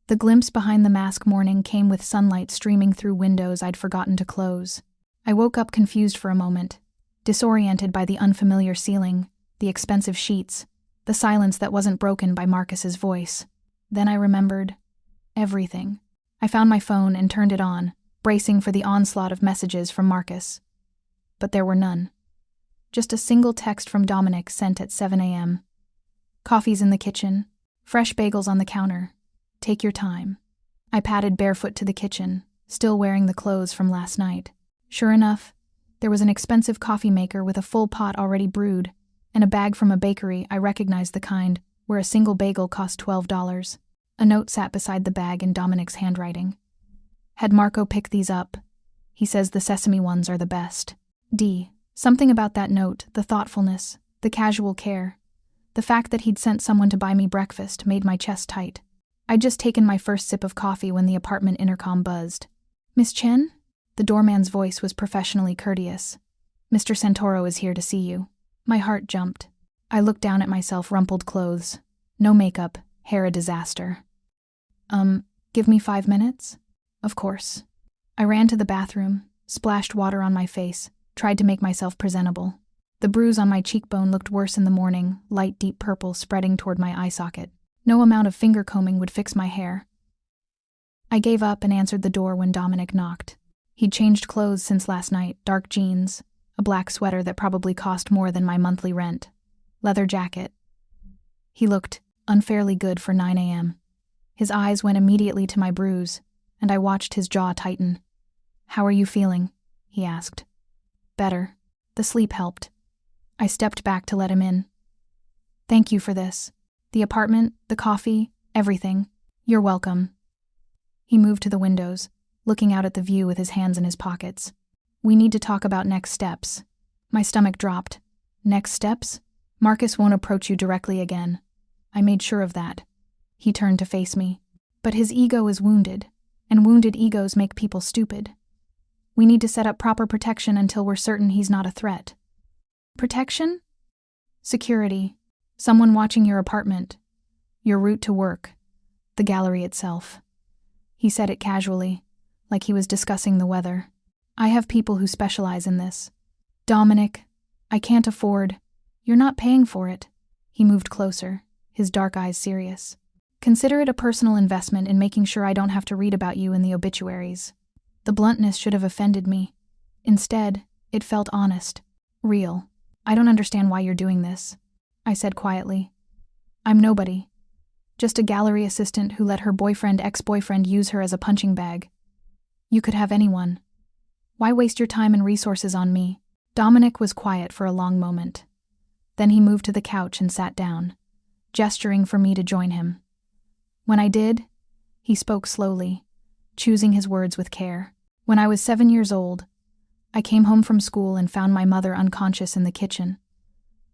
The glimpse behind the mask morning came with sunlight streaming through windows I'd forgotten to close. I woke up confused for a moment, disoriented by the unfamiliar ceiling, the expensive sheets, the silence that wasn't broken by Marcus's voice. Then I remembered everything. I found my phone and turned it on, bracing for the onslaught of messages from Marcus. But there were none. Just a single text from Dominic sent at 7 a.m. Coffee's in the kitchen. Fresh bagels on the counter. Take your time. I padded barefoot to the kitchen, still wearing the clothes from last night. Sure enough, there was an expensive coffee maker with a full pot already brewed, and a bag from a bakery I recognized the kind where a single bagel cost $12. A note sat beside the bag in Dominic's handwriting. Had Marco picked these up. He says the sesame ones are the best. Something about that note, the thoughtfulness, the casual care, the fact that he'd sent someone to buy me breakfast made my chest tight. I'd just taken my first sip of coffee when the apartment intercom buzzed. Miss Chen? The doorman's voice was professionally courteous. Mr. Santoro is here to see you. My heart jumped. I looked down at myself, rumpled clothes. No makeup, hair a disaster. Give me 5 minutes? Of course. I ran to the bathroom, splashed water on my face, tried to make myself presentable. The bruise on my cheekbone looked worse in the morning, light deep purple spreading toward my eye socket. No amount of finger combing would fix my hair. I gave up and answered the door when Dominic knocked. He'd changed clothes since last night, dark jeans, a black sweater that probably cost more than my monthly rent, leather jacket. He looked unfairly good for 9 a.m. His eyes went immediately to my bruise, and I watched his jaw tighten. How are you feeling? He asked. Better. The sleep helped. I stepped back to let him in. Thank you for this. The apartment, the coffee, everything. You're welcome. He moved to the windows, looking out at the view with his hands in his pockets. We need to talk about next steps. My stomach dropped. Next steps? Marcus won't approach you directly again. I made sure of that. He turned to face me. But his ego is wounded, and wounded egos make people stupid. We need to set up proper protection until we're certain he's not a threat. Protection? Security. Someone watching your apartment. Your route to work. The gallery itself. He said it casually, like he was discussing the weather. I have people who specialize in this. Dominic, I can't afford. You're not paying for it. He moved closer, his dark eyes serious. Consider it a personal investment in making sure I don't have to read about you in the obituaries. The bluntness should have offended me. Instead, it felt honest, real. I don't understand why you're doing this, I said quietly. I'm nobody. Just a gallery assistant who let her ex-boyfriend use her as a punching bag. You could have anyone. Why waste your time and resources on me? Dominic was quiet for a long moment. Then he moved to the couch and sat down, gesturing for me to join him. When I did, he spoke slowly, choosing his words with care. When I was 7 years old, I came home from school and found my mother unconscious in the kitchen.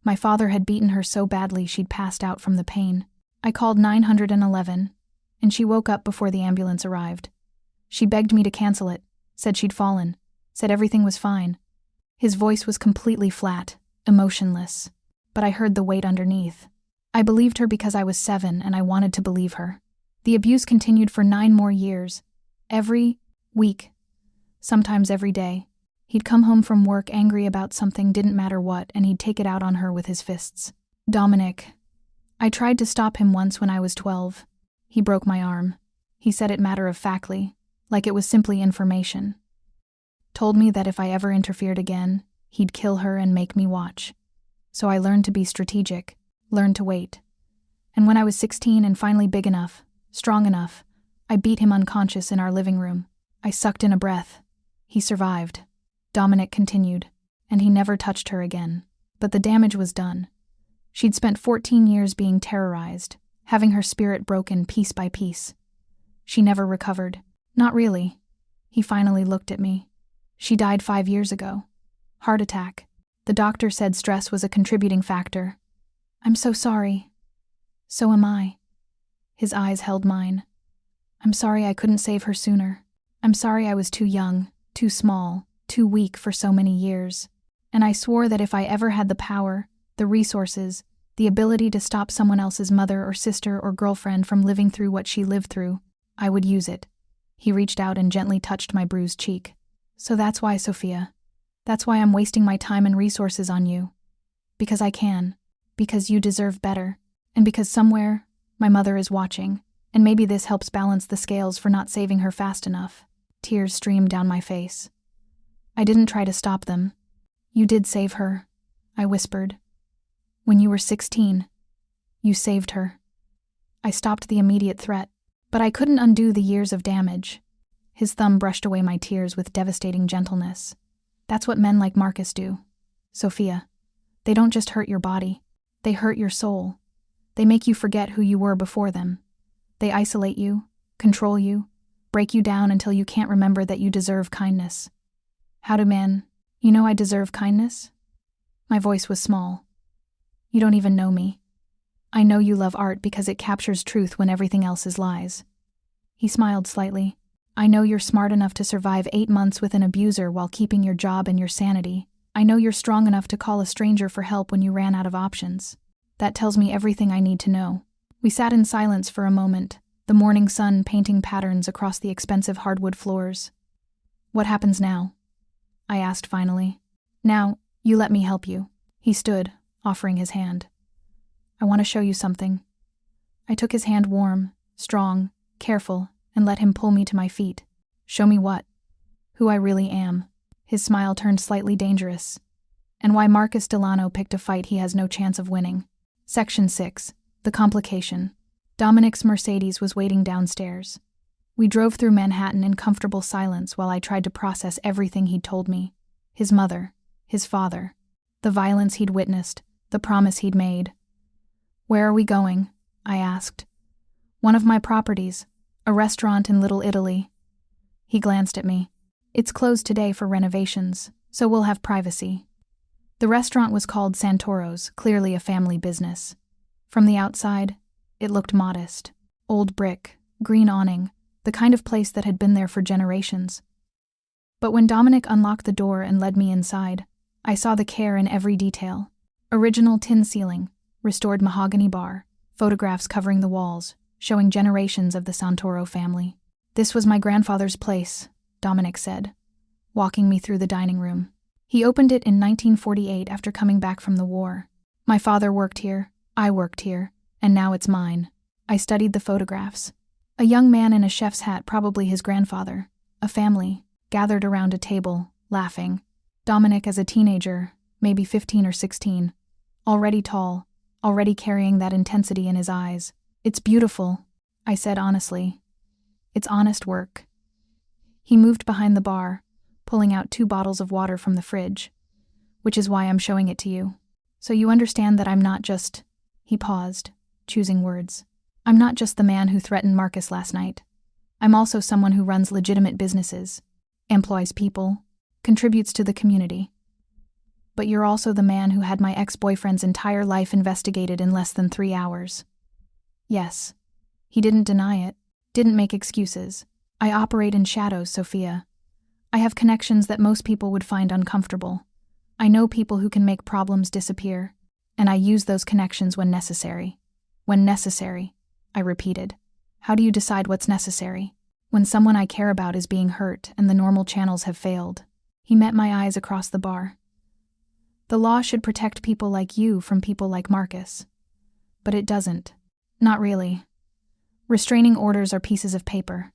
My father had beaten her so badly she'd passed out from the pain. I called 911, and she woke up before the ambulance arrived. She begged me to cancel it, said she'd fallen, said everything was fine. His voice was completely flat, emotionless, but I heard the weight underneath. I believed her because I was 7 and I wanted to believe her. The abuse continued for 9 more years. Every week, sometimes every day. He'd come home from work angry about something, didn't matter what, and he'd take it out on her with his fists. Dominic. I tried to stop him once when I was 12. He broke my arm. He said it matter-of-factly, like it was simply information. Told me that if I ever interfered again, he'd kill her and make me watch. So I learned to be strategic, learned to wait. And when I was 16 and finally big enough, strong enough, I beat him unconscious in our living room. I sucked in a breath. He survived. Dominic continued, and he never touched her again. But the damage was done. She'd spent 14 years being terrorized, having her spirit broken piece by piece. She never recovered. Not really. He finally looked at me. She died 5 years ago. Heart attack. The doctor said stress was a contributing factor. I'm so sorry. So am I. His eyes held mine. I'm sorry I couldn't save her sooner. I'm sorry I was too young, too small, too weak for so many years. And I swore that if I ever had the power, the resources, the ability to stop someone else's mother or sister or girlfriend from living through what she lived through, I would use it. He reached out and gently touched my bruised cheek. So that's why, Sophia. That's why I'm wasting my time and resources on you. Because I can. Because you deserve better. And because somewhere, my mother is watching. And maybe this helps balance the scales for not saving her fast enough. Tears streamed down my face. I didn't try to stop them. You did save her, I whispered. When you were 16, you saved her. I stopped the immediate threat, but I couldn't undo the years of damage. His thumb brushed away my tears with devastating gentleness. That's what men like Marcus do. Sophia, they don't just hurt your body, they hurt your soul. They make you forget who you were before them. They isolate you, control you, break you down until you can't remember that you deserve kindness. How do men, you know I deserve kindness? My voice was small. You don't even know me. I know you love art because it captures truth when everything else is lies. He smiled slightly. I know you're smart enough to survive 8 months with an abuser while keeping your job and your sanity. I know you're strong enough to call a stranger for help when you ran out of options. That tells me everything I need to know. We sat in silence for a moment, the morning sun painting patterns across the expensive hardwood floors. What happens now? I asked finally. Now, you let me help you. He stood, offering his hand. I want to show you something. I took his hand warm, strong, careful, and let him pull me to my feet. Show me what? Who I really am. His smile turned slightly dangerous. And why Marcus Delano picked a fight he has no chance of winning. Section 6. The Complication. Dominic's Mercedes was waiting downstairs. We drove through Manhattan in comfortable silence while I tried to process everything he'd told me. His mother, his father, the violence he'd witnessed, the promise he'd made. Where are we going? I asked. One of my properties, a restaurant in Little Italy. He glanced at me. It's closed today for renovations, so we'll have privacy. The restaurant was called Santoro's, clearly a family business. From the outside, it looked modest. Old brick, green awning, the kind of place that had been there for generations. But when Dominic unlocked the door and led me inside, I saw the care in every detail. Original tin ceiling, restored mahogany bar, photographs covering the walls, showing generations of the Santoro family. This was my grandfather's place, Dominic said, walking me through the dining room. He opened it in 1948 after coming back from the war. My father worked here, I worked here, and now it's mine. I studied the photographs. A young man in a chef's hat, probably his grandfather. A family, gathered around a table, laughing. Dominic as a teenager, maybe 15 or 16. Already tall, already carrying that intensity in his eyes. It's beautiful, I said honestly. It's honest work. He moved behind the bar, pulling out 2 bottles of water from the fridge, which is why I'm showing it to you. So you understand that I'm not just... He paused, choosing words. I'm not just the man who threatened Marcus last night. I'm also someone who runs legitimate businesses, employs people, contributes to the community. But you're also the man who had my ex-boyfriend's entire life investigated in less than 3 hours. Yes. He didn't deny it, didn't make excuses. I operate in shadows, Sophia. I have connections that most people would find uncomfortable. I know people who can make problems disappear, and I use those connections when necessary. When necessary, I repeated. How do you decide what's necessary? When someone I care about is being hurt and the normal channels have failed. He met my eyes across the bar. The law should protect people like you from people like Marcus. But it doesn't. Not really. Restraining orders are pieces of paper.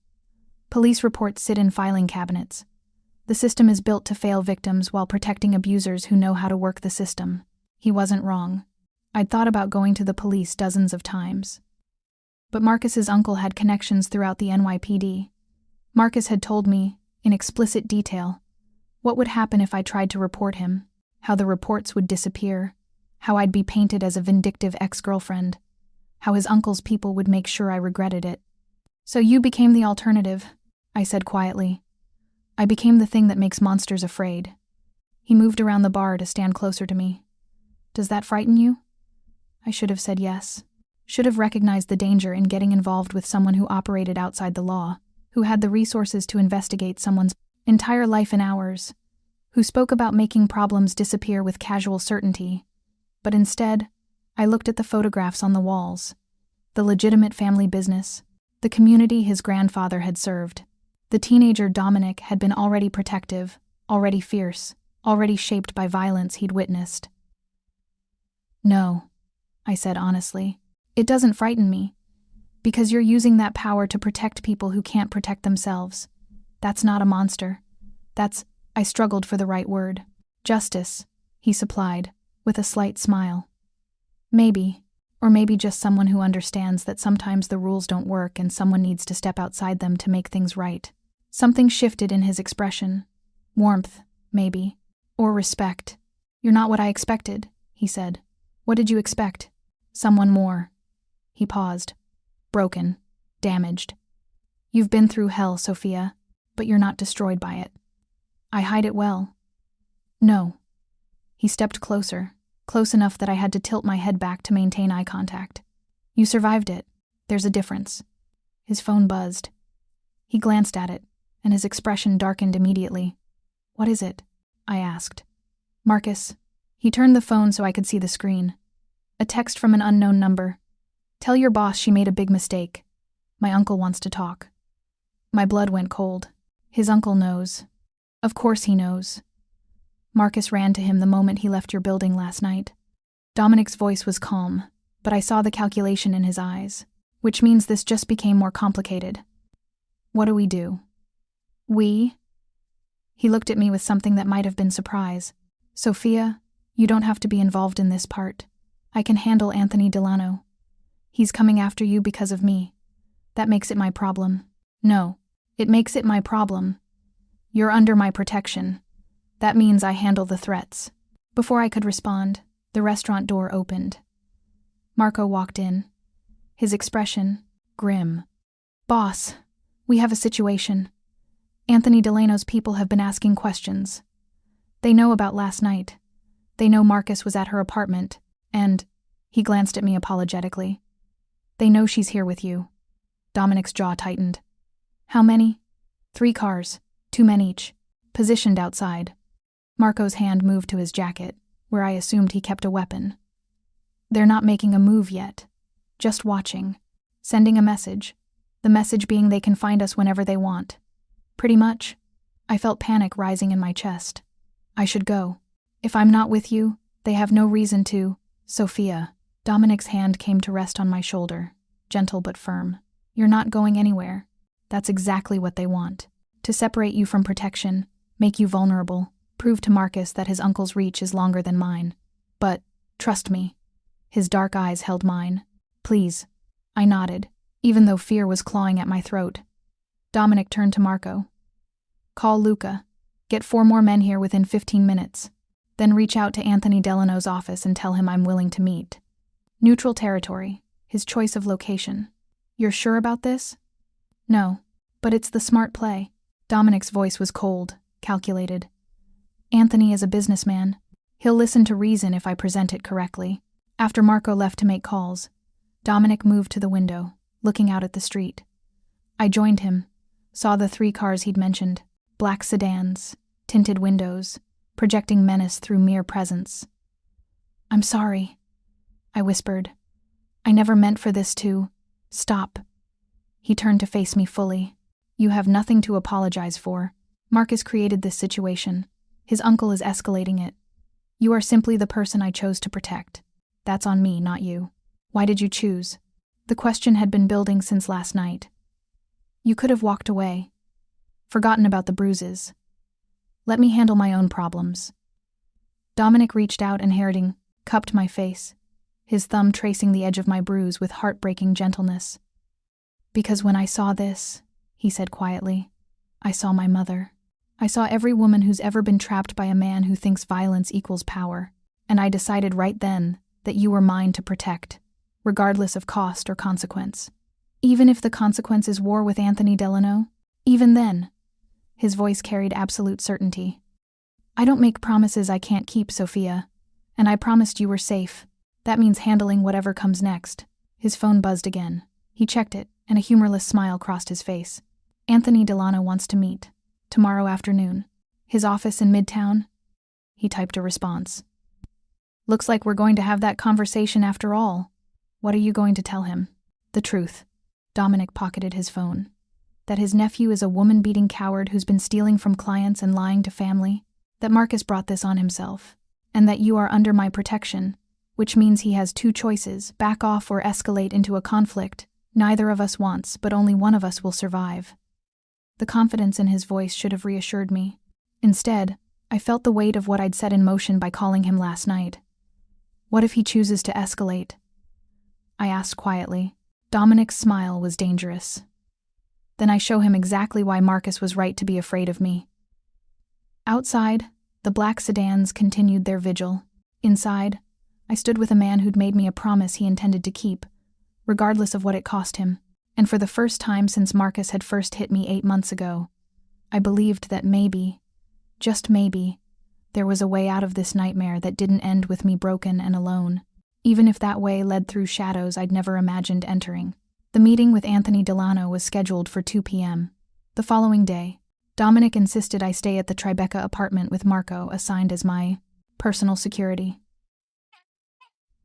Police reports sit in filing cabinets. The system is built to fail victims while protecting abusers who know how to work the system. He wasn't wrong. I'd thought about going to the police dozens of times. But Marcus's uncle had connections throughout the NYPD. Marcus had told me, in explicit detail, what would happen if I tried to report him, how the reports would disappear, how I'd be painted as a vindictive ex-girlfriend, how his uncle's people would make sure I regretted it. So you became the alternative, I said quietly. I became the thing that makes monsters afraid. He moved around the bar to stand closer to me. Does that frighten you? I should have said yes. Should have recognized the danger in getting involved with someone who operated outside the law, who had the resources to investigate someone's entire life in hours, who spoke about making problems disappear with casual certainty. But instead, I looked at the photographs on the walls, the legitimate family business, the community his grandfather had served. The teenager Dominic had been already protective, already fierce, already shaped by violence he'd witnessed. No, I said honestly. It doesn't frighten me, because you're using that power to protect people who can't protect themselves. That's not a monster. I struggled for the right word. Justice, he supplied, with a slight smile. Maybe, or maybe just someone who understands that sometimes the rules don't work and someone needs to step outside them to make things right. Something shifted in his expression. Warmth, maybe, or respect. You're not what I expected, he said. What did you expect? Someone more. He paused. Broken. Damaged. You've been through hell, Sophia, but you're not destroyed by it. I hide it well. No. He stepped closer, close enough that I had to tilt my head back to maintain eye contact. You survived it. There's a difference. His phone buzzed. He glanced at it, and his expression darkened immediately. What is it? I asked. Marcus. He turned the phone so I could see the screen. A text from an unknown number. Tell your boss she made a big mistake. My uncle wants to talk. My blood went cold. His uncle knows. Of course he knows. Marcus ran to him the moment he left your building last night. Dominic's voice was calm, but I saw the calculation in his eyes, which means this just became more complicated. What do we do? We? He looked at me with something that might have been surprise. Sophia, you don't have to be involved in this part. I can handle Anthony Delano. He's coming after you because of me. That makes it my problem. No, it makes it my problem. You're under my protection. That means I handle the threats. Before I could respond, the restaurant door opened. Marco walked in. His expression, grim. Boss, we have a situation. Anthony Delano's people have been asking questions. They know about last night. They know Marcus was at her apartment, and, he glanced at me apologetically. They know she's here with you. Dominic's jaw tightened. How many? 3 cars, 2 men each, positioned outside. Marco's hand moved to his jacket, where I assumed he kept a weapon. They're not making a move yet. Just watching. Sending a message. The message being they can find us whenever they want. Pretty much. I felt panic rising in my chest. I should go. If I'm not with you, they have no reason to. Sophia. Dominic's hand came to rest on my shoulder, gentle but firm. You're not going anywhere. That's exactly what they want. To separate you from protection, make you vulnerable, prove to Marcus that his uncle's reach is longer than mine. But, trust me. His dark eyes held mine. Please. I nodded, even though fear was clawing at my throat. Dominic turned to Marco. Call Luca. Get 4 more men here within 15 minutes. Then reach out to Anthony Delano's office and tell him I'm willing to meet. Neutral territory, his choice of location. You're sure about this? No, but it's the smart play. Dominic's voice was cold, calculated. Anthony is a businessman. He'll listen to reason if I present it correctly. After Marco left to make calls, Dominic moved to the window, looking out at the street. I joined him, saw the 3 cars he'd mentioned, black sedans, tinted windows, projecting menace through mere presence. I'm sorry, I whispered. I never meant for this to stop. He turned to face me fully. You have nothing to apologize for. Marcus created this situation. His uncle is escalating it. You are simply the person I chose to protect. That's on me, not you. Why did you choose? The question had been building since last night. You could have walked away. Forgotten about the bruises. Let me handle my own problems. Dominic reached out and cupped my face, his thumb tracing the edge of my bruise with heartbreaking gentleness. Because when I saw this, he said quietly, I saw my mother. I saw every woman who's ever been trapped by a man who thinks violence equals power, and I decided right then that you were mine to protect, regardless of cost or consequence. Even if the consequence is war with Anthony Delano, even then. His voice carried absolute certainty. I don't make promises I can't keep, Sophia, and I promised you were safe. That means handling whatever comes next. His phone buzzed again. He checked it, and a humorless smile crossed his face. Anthony Delano wants to meet. Tomorrow afternoon. His office in Midtown? He typed a response. Looks like we're going to have that conversation after all. What are you going to tell him? The truth. Dominic pocketed his phone. That his nephew is a woman-beating coward who's been stealing from clients and lying to family. That Marcus brought this on himself. And that you are under my protection, which means he has 2 choices, back off or escalate into a conflict neither of us wants, but only one of us will survive. The confidence in his voice should have reassured me. Instead, I felt the weight of what I'd set in motion by calling him last night. What if he chooses to escalate? I asked quietly. Dominic's smile was dangerous. Then I show him exactly why Marcus was right to be afraid of me. Outside, the black sedans continued their vigil. Inside, I stood with a man who'd made me a promise he intended to keep, regardless of what it cost him. And for the first time since Marcus had first hit me 8 months ago, I believed that maybe, just maybe, there was a way out of this nightmare that didn't end with me broken and alone, even if that way led through shadows I'd never imagined entering. The meeting with Anthony Delano was scheduled for 2 p.m. The following day, Dominic insisted I stay at the Tribeca apartment with Marco assigned as my personal security.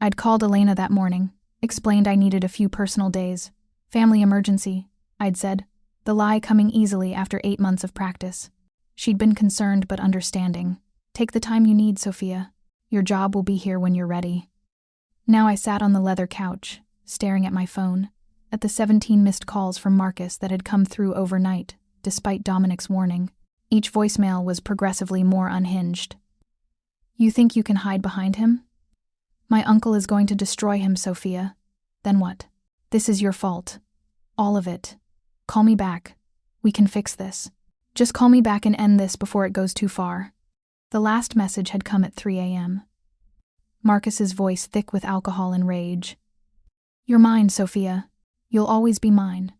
I'd called Elena that morning, explained I needed a few personal days. Family emergency, I'd said, the lie coming easily after 8 months of practice. She'd been concerned but understanding. Take the time you need, Sophia. Your job will be here when you're ready. Now I sat on the leather couch, staring at my phone, at the 17 missed calls from Marcus that had come through overnight, despite Dominic's warning. Each voicemail was progressively more unhinged. You think you can hide behind him? My uncle is going to destroy him, Sophia. Then what? This is your fault. All of it. Call me back. We can fix this. Just call me back and end this before it goes too far. The last message had come at 3 a.m. Marcus's voice thick with alcohol and rage. You're mine, Sophia. You'll always be mine.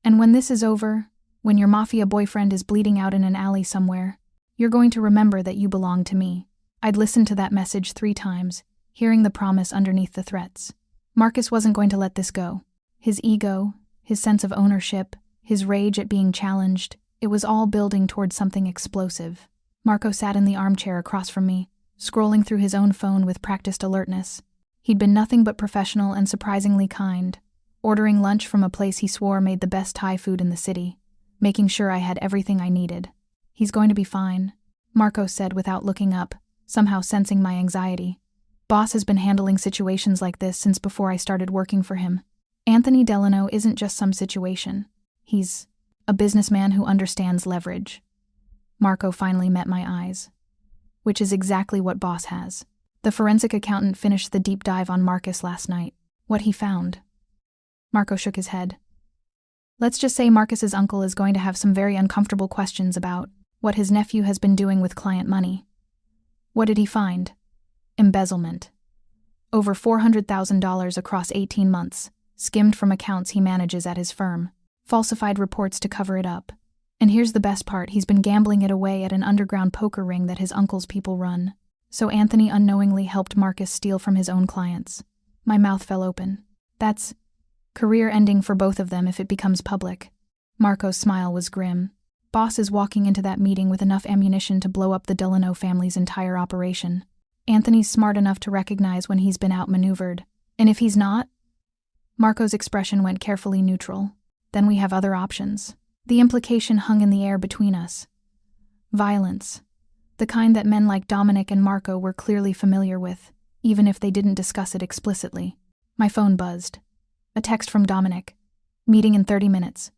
And when this is over, when your Mafia boyfriend is bleeding out in an alley somewhere, you're going to remember that you belong to me. I'd listened to that message 3 times, hearing the promise underneath the threats. Marcus wasn't going to let this go. His ego, his sense of ownership, his rage at being challenged, it was all building towards something explosive. Marco sat in the armchair across from me, scrolling through his own phone with practiced alertness. He'd been nothing but professional and surprisingly kind, ordering lunch from a place he swore made the best Thai food in the city, making sure I had everything I needed. "He's going to be fine," Marco said without looking up, somehow sensing my anxiety. "Boss has been handling situations like this since before I started working for him. Anthony Delano isn't just some situation. He's a businessman who understands leverage." Marco finally met my eyes. "Which is exactly what Boss has." The forensic accountant finished the deep dive on Marcus last night. What he found. Marco shook his head. "Let's just say Marcus's uncle is going to have some very uncomfortable questions about what his nephew has been doing with client money." "What did he find?" "Embezzlement. Over $400,000 across 18 months, skimmed from accounts he manages at his firm. Falsified reports to cover it up. And here's the best part, he's been gambling it away at an underground poker ring that his uncle's people run." So Anthony unknowingly helped Marcus steal from his own clients. My mouth fell open. That's career-ending for both of them if it becomes public. Marco's smile was grim. Boss is walking into that meeting with enough ammunition to blow up the Delano family's entire operation. Anthony's smart enough to recognize when he's been outmaneuvered. And if he's not? Marco's expression went carefully neutral. Then we have other options. The implication hung in the air between us. Violence. The kind that men like Dominic and Marco were clearly familiar with, even if they didn't discuss it explicitly. My phone buzzed. A text from Dominic. "Meeting in 30 minutes.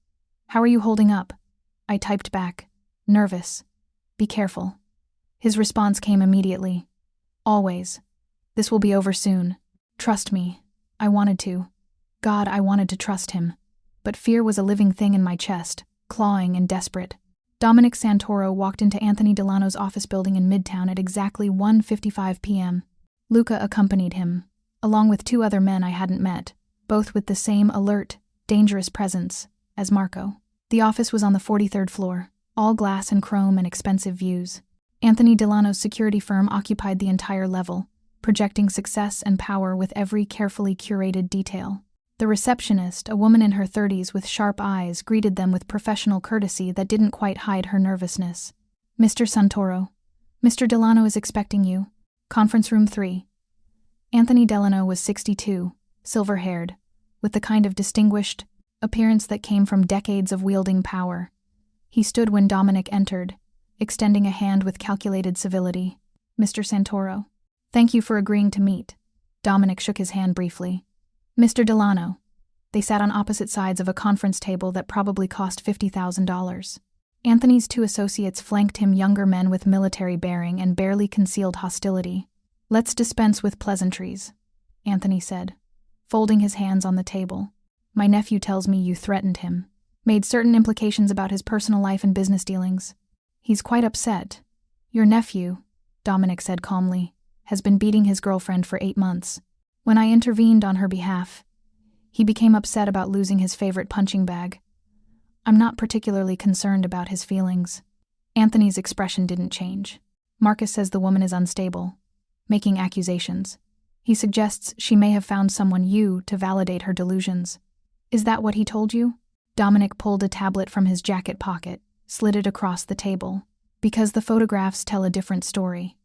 How are you holding up?" I typed back. "Nervous. Be careful." His response came immediately. "Always. This will be over soon. Trust me." I wanted to. God, I wanted to trust him. But fear was a living thing in my chest, clawing and desperate. Dominic Santoro walked into Anthony Delano's office building in Midtown at exactly 1:55 p.m. Luca accompanied him, along with 2 other men I hadn't met, both with the same alert, dangerous presence as Marco. The office was on the 43rd floor, all glass and chrome and expensive views. Anthony Delano's security firm occupied the entire level, projecting success and power with every carefully curated detail. The receptionist, a woman in her 30s with sharp eyes, greeted them with professional courtesy that didn't quite hide her nervousness. "Mr. Santoro, Mr. Delano is expecting you. Conference room 3. Anthony Delano was 62, silver-haired, with the kind of distinguished appearance that came from decades of wielding power. He stood when Dominic entered, extending a hand with calculated civility. "Mr. Santoro, thank you for agreeing to meet." Dominic shook his hand briefly. "Mr. Delano." They sat on opposite sides of a conference table that probably cost $50,000. Anthony's 2 associates flanked him, younger men with military bearing and barely concealed hostility. "Let's dispense with pleasantries," Anthony said, folding his hands on the table. "My nephew tells me you threatened him, made certain implications about his personal life and business dealings. He's quite upset. Your nephew," Dominic said calmly, "has been beating his girlfriend for 8 months. When I intervened on her behalf, he became upset about losing his favorite punching bag. I'm not particularly concerned about his feelings." Anthony's expression didn't change. "Marcus says the woman is unstable, making accusations. He suggests she may have found someone to validate her delusions. Is that what he told you?" Dominic pulled a tablet from his jacket pocket, slid it across the table. "Because the photographs tell a different story."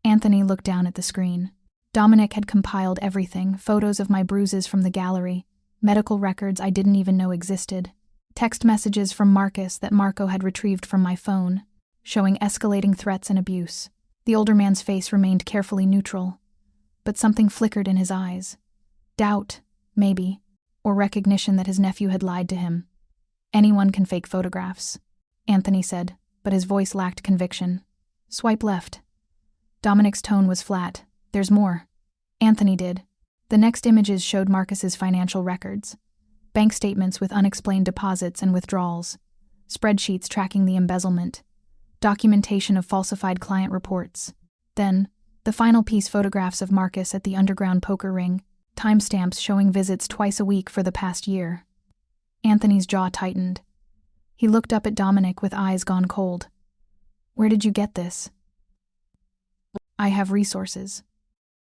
Anthony looked down at the screen. Dominic had compiled everything, photos of my bruises from the gallery, medical records I didn't even know existed, text messages from Marcus that Marco had retrieved from my phone, showing escalating threats and abuse. The older man's face remained carefully neutral, but something flickered in his eyes. Doubt, maybe, or recognition that his nephew had lied to him. "Anyone can fake photographs," Anthony said, but his voice lacked conviction. "Swipe left." Dominic's tone was flat. "There's more." Anthony did. The next images showed Marcus's financial records. Bank statements with unexplained deposits and withdrawals. Spreadsheets tracking the embezzlement. Documentation of falsified client reports. Then, the final piece, photographs of Marcus at the underground poker ring, timestamps showing visits twice a week for the past year. Anthony's jaw tightened. He looked up at Dominic with eyes gone cold. "Where did you get this?" "I have resources."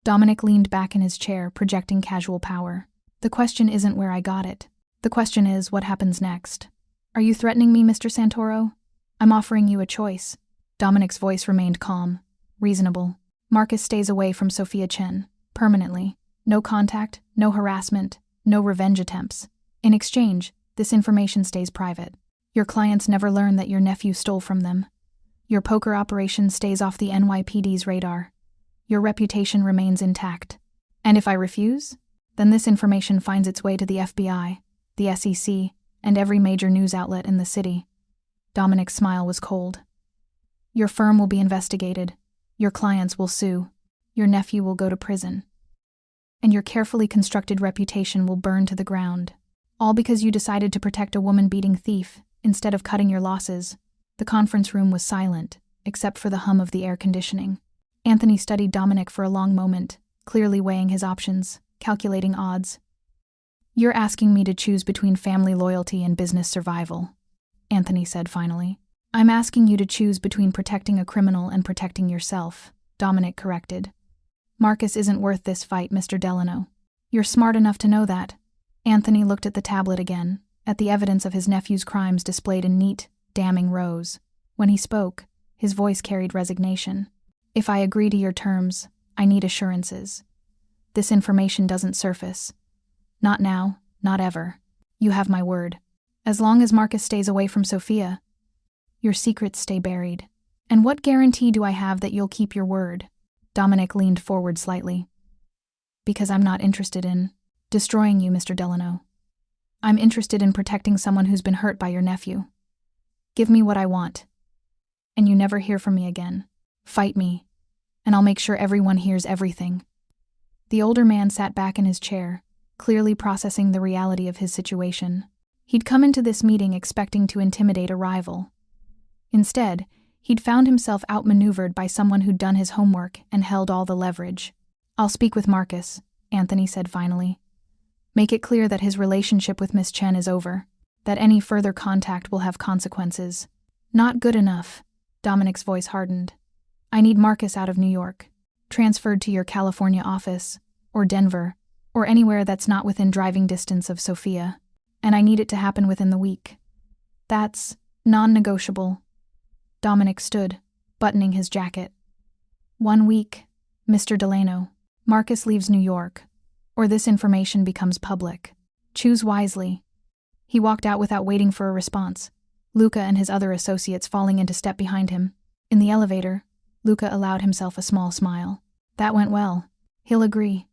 Dominic leaned back in his chair, projecting casual power. "The question isn't where I got it. The question is, what happens next? Are you threatening me, Mr. Santoro? I'm offering you a choice." Dominic's voice remained calm, reasonable. "Marcus stays away from Sophia Chen, permanently. No contact, no harassment, no revenge attempts. In exchange, this information stays private. Your clients never learn that your nephew stole from them. Your poker operation stays off the NYPD's radar. Your reputation remains intact. And if I refuse, then this information finds its way to the FBI, the SEC, and every major news outlet in the city. Dominic's smile was cold. Your firm will be investigated. Your clients will sue. Your nephew will go to prison. And your carefully constructed reputation will burn to the ground. All because you decided to protect a woman-beating thief instead of cutting your losses. The conference room was silent, except for the hum of the air conditioning. Anthony studied Dominic for a long moment, clearly weighing his options, calculating odds. You're asking me to choose between family loyalty and business survival, Anthony said finally. I'm asking you to choose between protecting a criminal and protecting yourself, Dominic corrected. Marcus isn't worth this fight, Mr. Delano. You're smart enough to know that. Anthony looked at the tablet again, at the evidence of his nephew's crimes displayed in neat, damning rows. When he spoke, his voice carried resignation. If I agree to your terms, I need assurances. This information doesn't surface. Not now, not ever. You have my word. As long as Marcus stays away from Sophia, your secrets stay buried. And what guarantee do I have that you'll keep your word? Dominic leaned forward slightly. Because I'm not interested in destroying you, Mr. Delano. I'm interested in protecting someone who's been hurt by your nephew. Give me what I want. And you never hear from me again. Fight me, and I'll make sure everyone hears everything. The older man sat back in his chair, clearly processing the reality of his situation. He'd come into this meeting expecting to intimidate a rival. Instead, he'd found himself outmaneuvered by someone who'd done his homework and held all the leverage. I'll speak with Marcus, Anthony said finally. Make it clear that his relationship with Miss Chen is over, that any further contact will have consequences. Not good enough. Dominic's voice hardened. I need Marcus out of New York, transferred to your California office, or Denver, or anywhere that's not within driving distance of Sophia. And I need it to happen within the week. That's non-negotiable. Dominic stood, buttoning his jacket. 1 week, Mr. Delano. Marcus leaves New York, or this information becomes public. Choose wisely. He walked out without waiting for a response, Luca and his other associates falling into step behind him. In the elevator, Luca allowed himself a small smile. That went well. He'll agree.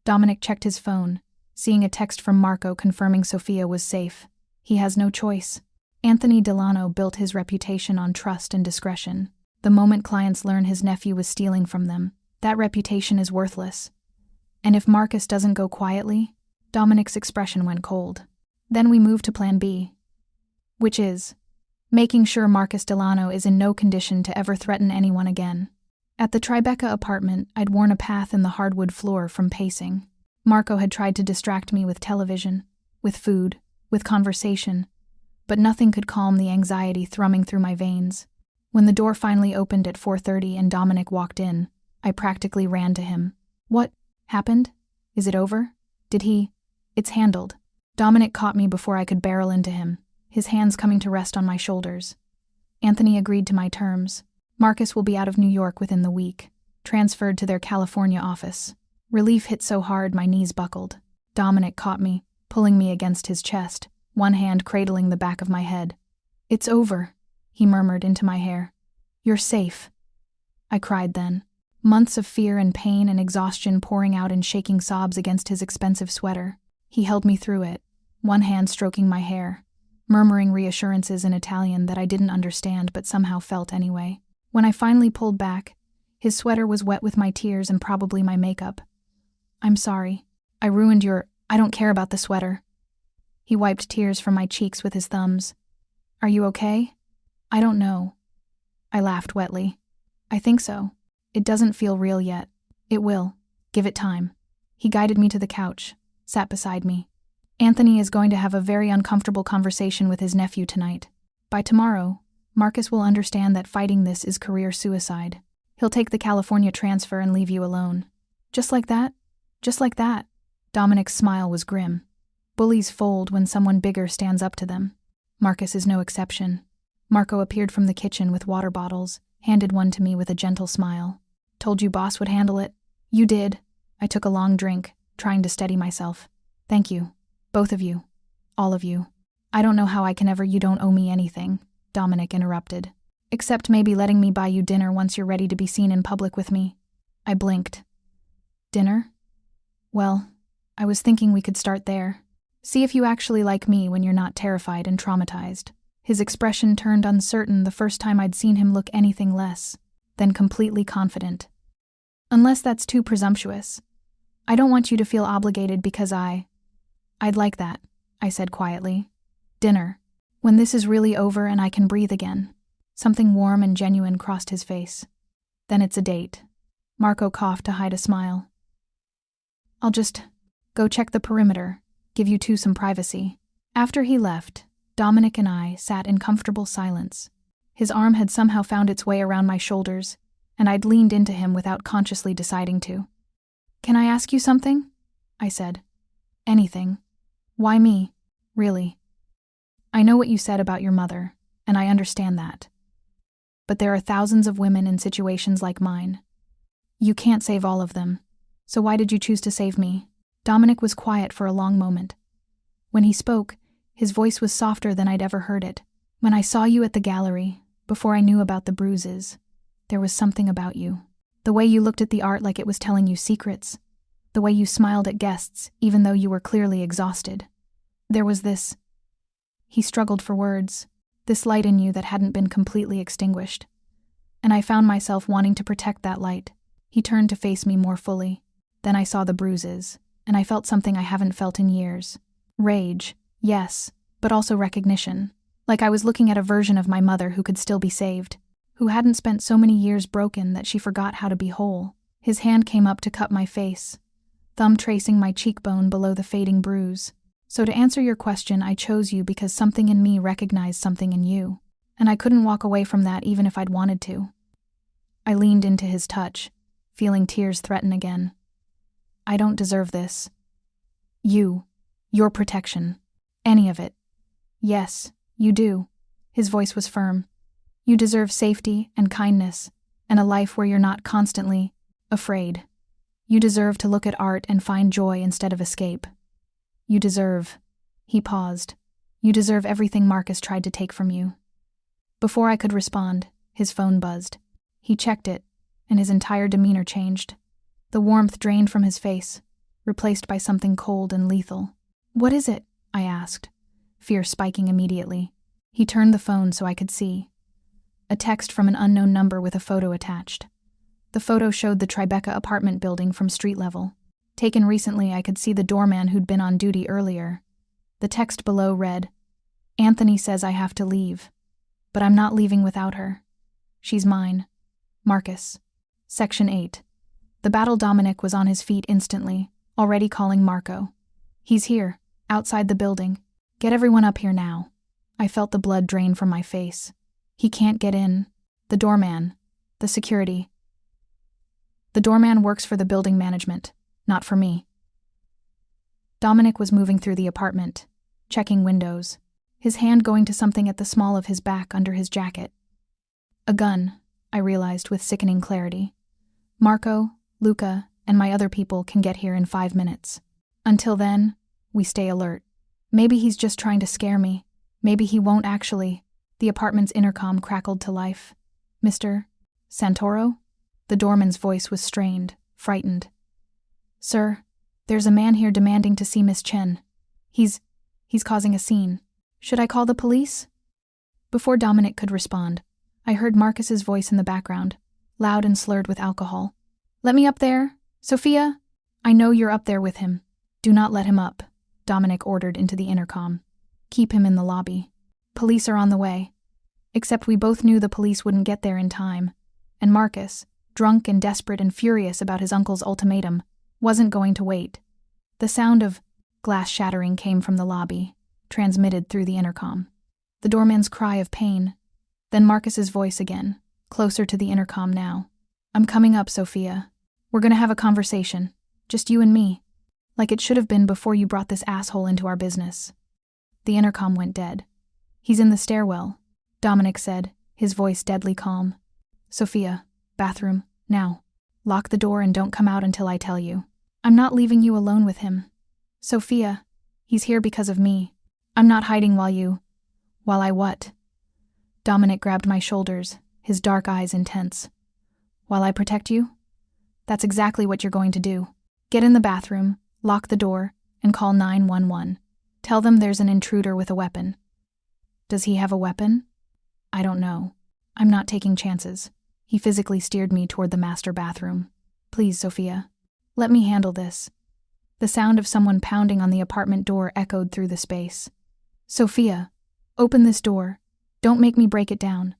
Dominic checked his phone, seeing a text from Marco confirming Sophia was safe. He has no choice. Anthony Delano built his reputation on trust and discretion. The moment clients learn his nephew was stealing from them, that reputation is worthless. And if Marcus doesn't go quietly, Dominic's expression went cold. Then we moved to Plan B, which is making sure Marcus Delano is in no condition to ever threaten anyone again. At the Tribeca apartment, I'd worn a path in the hardwood floor from pacing. Marco had tried to distract me with television, with food, with conversation, but nothing could calm the anxiety thrumming through my veins. When the door finally opened at 4:30 and Dominic walked in, I practically ran to him. What happened? Is it over? Did he? It's handled. Dominic caught me before I could barrel into him, his hands coming to rest on my shoulders. Anthony agreed to my terms. Marcus will be out of New York within the week, transferred to their California office. Relief hit so hard my knees buckled. Dominic caught me, pulling me against his chest, one hand cradling the back of my head. It's over, he murmured into my hair. You're safe. I cried then, months of fear and pain and exhaustion pouring out in shaking sobs against his expensive sweater. He held me through it, one hand stroking my hair, murmuring reassurances in Italian that I didn't understand but somehow felt anyway. When I finally pulled back, his sweater was wet with my tears and probably my makeup. I'm sorry. I ruined your... I don't care about the sweater. He wiped tears from my cheeks with his thumbs. Are you okay? I don't know. I laughed wetly. I think so. It doesn't feel real yet. It will. Give it time. He guided me to the couch, sat beside me. Anthony is going to have a very uncomfortable conversation with his nephew tonight. By tomorrow, Marcus will understand that fighting this is career suicide. He'll take the California transfer and leave you alone. Just like that? Just like that. Dominic's smile was grim. Bullies fold when someone bigger stands up to them. Marcus is no exception. Marco appeared from the kitchen with water bottles, handed one to me with a gentle smile. Told you boss would handle it? You did. I took a long drink, trying to steady myself. Thank you. Both of you. All of you. I don't know how I can ever. You don't owe me anything, Dominic interrupted. Except maybe letting me buy you dinner once you're ready to be seen in public with me. I blinked. Dinner? Well, I was thinking we could start there. See if you actually like me when you're not terrified and traumatized. His expression turned uncertain the first time I'd seen him look anything less than completely confident. Unless that's too presumptuous. I don't want you to feel obligated because I'd like that, I said quietly. Dinner. When this is really over and I can breathe again. Something warm and genuine crossed his face. Then it's a date. Marco coughed to hide a smile. I'll just go check the perimeter, give you two some privacy. After he left, Dominic and I sat in comfortable silence. His arm had somehow found its way around my shoulders, and I'd leaned into him without consciously deciding to. Can I ask you something? I said. Anything. Why me? Really. I know what you said about your mother, and I understand that. But there are thousands of women in situations like mine. You can't save all of them, so why did you choose to save me? Dominic was quiet for a long moment. When he spoke, his voice was softer than I'd ever heard it. When I saw you at the gallery, before I knew about the bruises, there was something about you. The way you looked at the art like it was telling you secrets. The way you smiled at guests, even though you were clearly exhausted. There was this. He struggled for words. This light in you that hadn't been completely extinguished. And I found myself wanting to protect that light. He turned to face me more fully. Then I saw the bruises, and I felt something I haven't felt in years. Rage, yes, but also recognition. Like I was looking at a version of my mother who could still be saved, who hadn't spent so many years broken that she forgot how to be whole. His hand came up to cup my face, thumb tracing my cheekbone below the fading bruise. So to answer your question, I chose you because something in me recognized something in you, and I couldn't walk away from that even if I'd wanted to. I leaned into his touch, feeling tears threaten again. I don't deserve this. Your protection. Any of it. Yes, you do. His voice was firm. You deserve safety and kindness, and a life where you're not constantly afraid. You deserve to look at art and find joy instead of escape. You deserve. He paused. You deserve everything Marcus tried to take from you. Before I could respond, his phone buzzed. He checked it, and his entire demeanor changed. The warmth drained from his face, replaced by something cold and lethal. What is it? I asked, fear spiking immediately. He turned the phone so I could see. A text from an unknown number with a photo attached. The photo showed the Tribeca apartment building from street level. Taken recently, I could see the doorman who'd been on duty earlier. The text below read, Anthony says I have to leave, but I'm not leaving without her. She's mine. Marcus. Section 8. The battle Dominic was on his feet instantly, already calling Marco. He's here, outside the building. Get everyone up here now. I felt the blood drain from my face. He can't get in. The doorman. The security. The doorman works for the building management, not for me. Dominic was moving through the apartment, checking windows, his hand going to something at the small of his back under his jacket. A gun, I realized with sickening clarity. Marco, Luca, and my other people can get here in 5 minutes. Until then, we stay alert. Maybe he's just trying to scare me. Maybe he won't actually. The apartment's intercom crackled to life. Mr. Santoro? The doorman's voice was strained, frightened. Sir, there's a man here demanding to see Miss Chen. He's causing a scene. Should I call the police? Before Dominic could respond, I heard Marcus's voice in the background, loud and slurred with alcohol. Let me up there. Sophia? I know you're up there with him. Do not let him up, Dominic ordered into the intercom. Keep him in the lobby. Police are on the way. Except we both knew the police wouldn't get there in time, and Marcus, drunk and desperate and furious about his uncle's ultimatum, wasn't going to wait. The sound of glass shattering came from the lobby, transmitted through the intercom. The doorman's cry of pain, then Marcus's voice again, closer to the intercom now. I'm coming up, Sophia. We're gonna have a conversation, just you and me, like it should have been before you brought this asshole into our business. The intercom went dead. He's in the stairwell, Dominic said, his voice deadly calm. Sophia, bathroom, now. Lock the door and don't come out until I tell you. I'm not leaving you alone with him. Sophia, he's here because of me. I'm not hiding while I what? Dominic grabbed my shoulders, his dark eyes intense. While I protect you? That's exactly what you're going to do. Get in the bathroom, lock the door, and call 911. Tell them there's an intruder with a weapon. Does he have a weapon? I don't know. I'm not taking chances. He physically steered me toward the master bathroom. Please, Sophia. Let me handle this. The sound of someone pounding on the apartment door echoed through the space. Sophia, open this door. Don't make me break it down.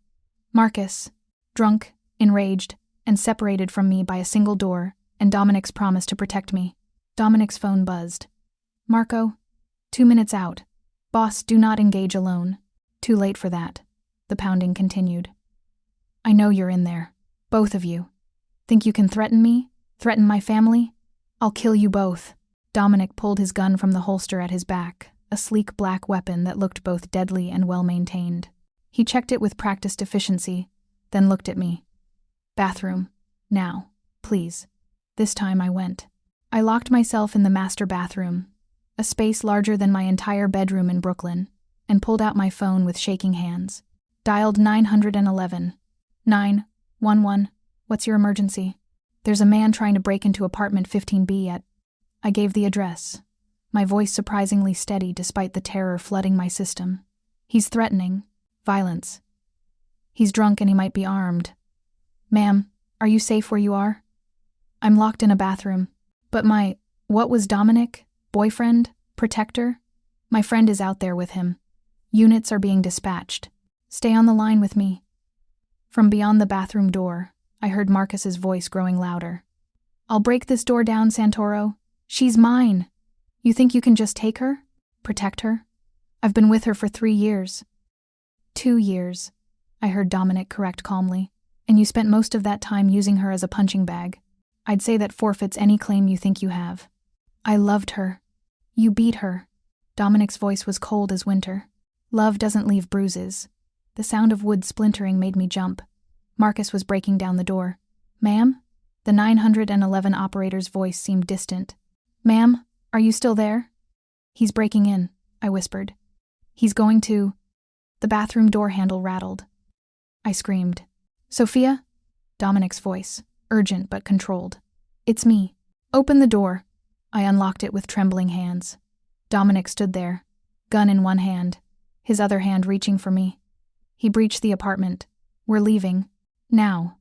Marcus, drunk, enraged, and separated from me by a single door, and Dominic's promise to protect me. Dominic's phone buzzed. Marco, 2 minutes out. Boss, do not engage alone. Too late for that. The pounding continued. I know you're in there. Both of you. Think you can threaten me? Threaten my family? I'll kill you both. Dominic pulled his gun from the holster at his back, a sleek black weapon that looked both deadly and well-maintained. He checked it with practiced efficiency, then looked at me. Bathroom. Now. Please. This time I went. I locked myself in the master bathroom, a space larger than my entire bedroom in Brooklyn, and pulled out my phone with shaking hands. Dialed 911. 911. What's your emergency? There's a man trying to break into apartment 15B at... I gave the address, my voice surprisingly steady despite the terror flooding my system. He's threatening. Violence. He's drunk and he might be armed. Ma'am, are you safe where you are? I'm locked in a bathroom. But what was Dominic? Boyfriend? Protector? My friend is out there with him. Units are being dispatched. Stay on the line with me. From beyond the bathroom door, I heard Marcus's voice growing louder. I'll break this door down, Santoro. She's mine. You think you can just take her? Protect her? I've been with her for 3 years. 2 years, I heard Dominic correct calmly. And you spent most of that time using her as a punching bag. I'd say that forfeits any claim you think you have. I loved her. You beat her. Dominic's voice was cold as winter. Love doesn't leave bruises. The sound of wood splintering made me jump. Marcus was breaking down the door. Ma'am? The 911 operator's voice seemed distant. Ma'am, are you still there? He's breaking in, I whispered. He's going to... The bathroom door handle rattled. I screamed. Sophia? Dominic's voice, urgent but controlled. It's me. Open the door. I unlocked it with trembling hands. Dominic stood there, gun in one hand, his other hand reaching for me. He breached the apartment. We're leaving. Now.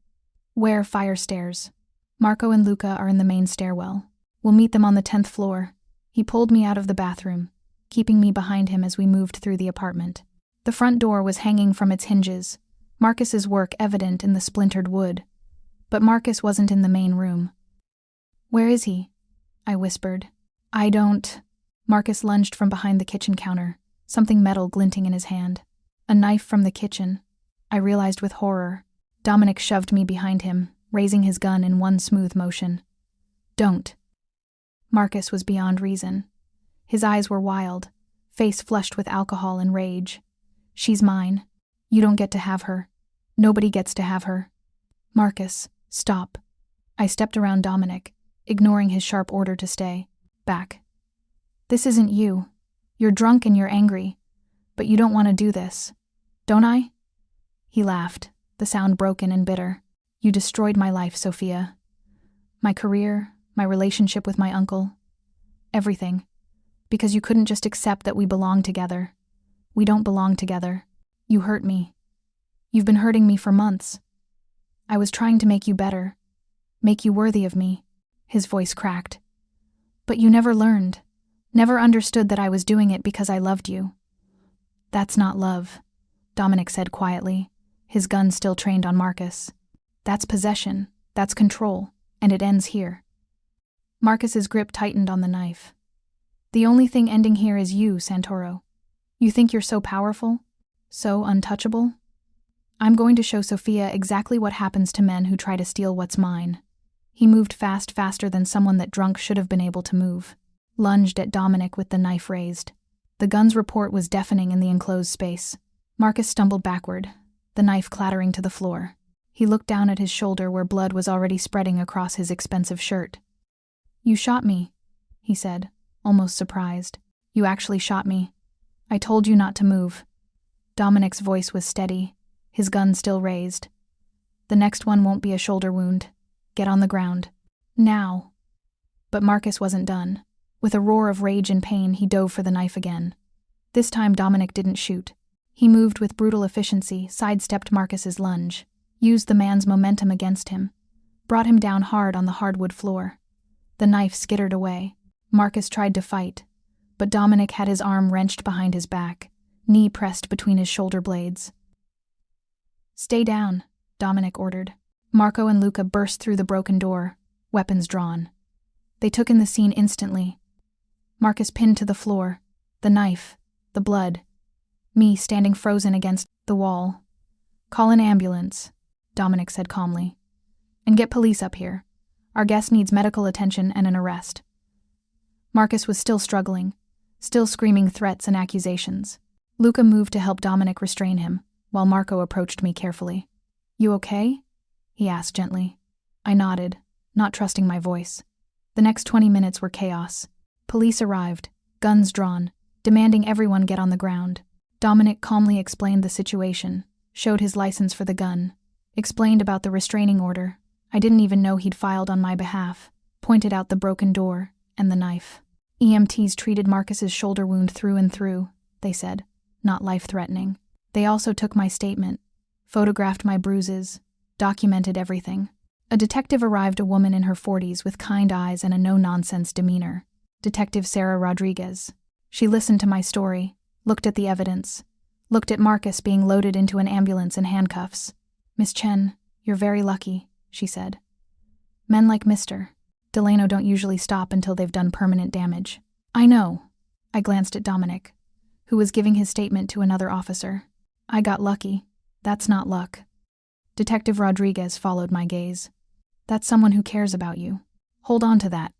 Where? Fire stairs. Marco and Luca are in the main stairwell. We'll meet them on the 10th floor. He pulled me out of the bathroom, keeping me behind him as we moved through the apartment. The front door was hanging from its hinges, Marcus's work evident in the splintered wood. But Marcus wasn't in the main room. Where is he? I whispered. I don't... Marcus lunged from behind the kitchen counter, something metal glinting in his hand. A knife from the kitchen. I realized with horror. Dominic shoved me behind him, raising his gun in one smooth motion. Don't. Marcus was beyond reason. His eyes were wild, face flushed with alcohol and rage. She's mine. You don't get to have her. Nobody gets to have her. Marcus, stop. I stepped around Dominic, ignoring his sharp order to stay. Back. This isn't you. You're drunk and you're angry. But you don't want to do this. Don't I? He laughed, the sound broken and bitter. You destroyed my life, Sophia. My career, my relationship with my uncle. Everything. Because you couldn't just accept that we belong together. We don't belong together. You hurt me. You've been hurting me for months. I was trying to make you better. Make you worthy of me. His voice cracked. But you never learned. Never understood that I was doing it because I loved you. That's not love, Dominic said quietly, his gun still trained on Marcus. That's possession. That's control. And it ends here. Marcus's grip tightened on the knife. The only thing ending here is you, Santoro. You think you're so powerful? So untouchable? I'm going to show Sophia exactly what happens to men who try to steal what's mine. He moved faster than someone that drunk should have been able to move. Lunged at Dominic with the knife raised. The gun's report was deafening in the enclosed space. Marcus stumbled backward, the knife clattering to the floor. He looked down at his shoulder where blood was already spreading across his expensive shirt. You shot me, he said, almost surprised. You actually shot me. I told you not to move. Dominic's voice was steady, his gun still raised. The next one won't be a shoulder wound. Get on the ground. Now. But Marcus wasn't done. With a roar of rage and pain, he dove for the knife again. This time Dominic didn't shoot. He moved with brutal efficiency, sidestepped Marcus's lunge, used the man's momentum against him, brought him down hard on the hardwood floor. The knife skittered away. Marcus tried to fight, but Dominic had his arm wrenched behind his back, knee pressed between his shoulder blades. Stay down, Dominic ordered. Marco and Luca burst through the broken door, weapons drawn. They took in the scene instantly. Marcus pinned to the floor, the knife, the blood, me standing frozen against the wall. Call an ambulance, Dominic said calmly. And get police up here. Our guest needs medical attention and an arrest. Marcus was still struggling, still screaming threats and accusations. Luca moved to help Dominic restrain him, while Marco approached me carefully. You okay? He asked gently. I nodded, not trusting my voice. The next 20 minutes were chaos. Police arrived, guns drawn, demanding everyone get on the ground. Dominic calmly explained the situation, showed his license for the gun, explained about the restraining order. I didn't even know he'd filed on my behalf, pointed out the broken door and the knife. EMTs treated Marcus's shoulder wound through and through, they said, not life-threatening. They also took my statement, photographed my bruises, documented everything. A detective arrived, a woman in her 40s with kind eyes and a no-nonsense demeanor. Detective Sarah Rodriguez. She listened to my story, looked at the evidence, looked at Marcus being loaded into an ambulance in handcuffs. Miss Chen, you're very lucky, she said. Men like Mr. Delano don't usually stop until they've done permanent damage. I know. I glanced at Dominic, who was giving his statement to another officer. I got lucky. That's not luck. Detective Rodriguez followed my gaze. That's someone who cares about you. Hold on to that.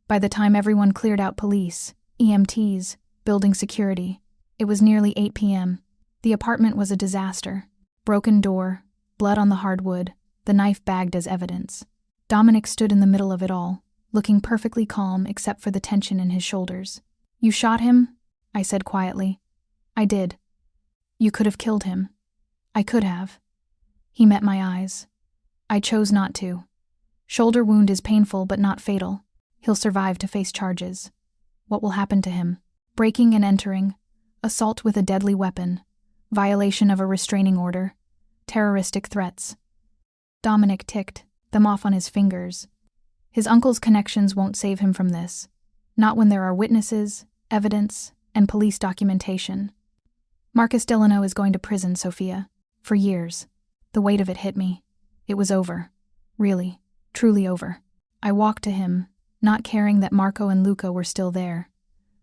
By the time everyone cleared out police, EMTs, building security, it was nearly 8 p.m. The apartment was a disaster. Broken door, blood on the hardwood, the knife bagged as evidence. Dominic stood in the middle of it all, looking perfectly calm except for the tension in his shoulders. You shot him? I said quietly. I did. You could have killed him. I could have. He met my eyes. I chose not to. Shoulder wound is painful but not fatal. He'll survive to face charges. What will happen to him? Breaking and entering, assault with a deadly weapon, violation of a restraining order, terroristic threats. Dominic ticked them off on his fingers. His uncle's connections won't save him from this. Not when there are witnesses, evidence, and police documentation. Marcus Delano is going to prison, Sophia. For years. The weight of it hit me. It was over. Really, truly over. I walked to him, not caring that Marco and Luca were still there.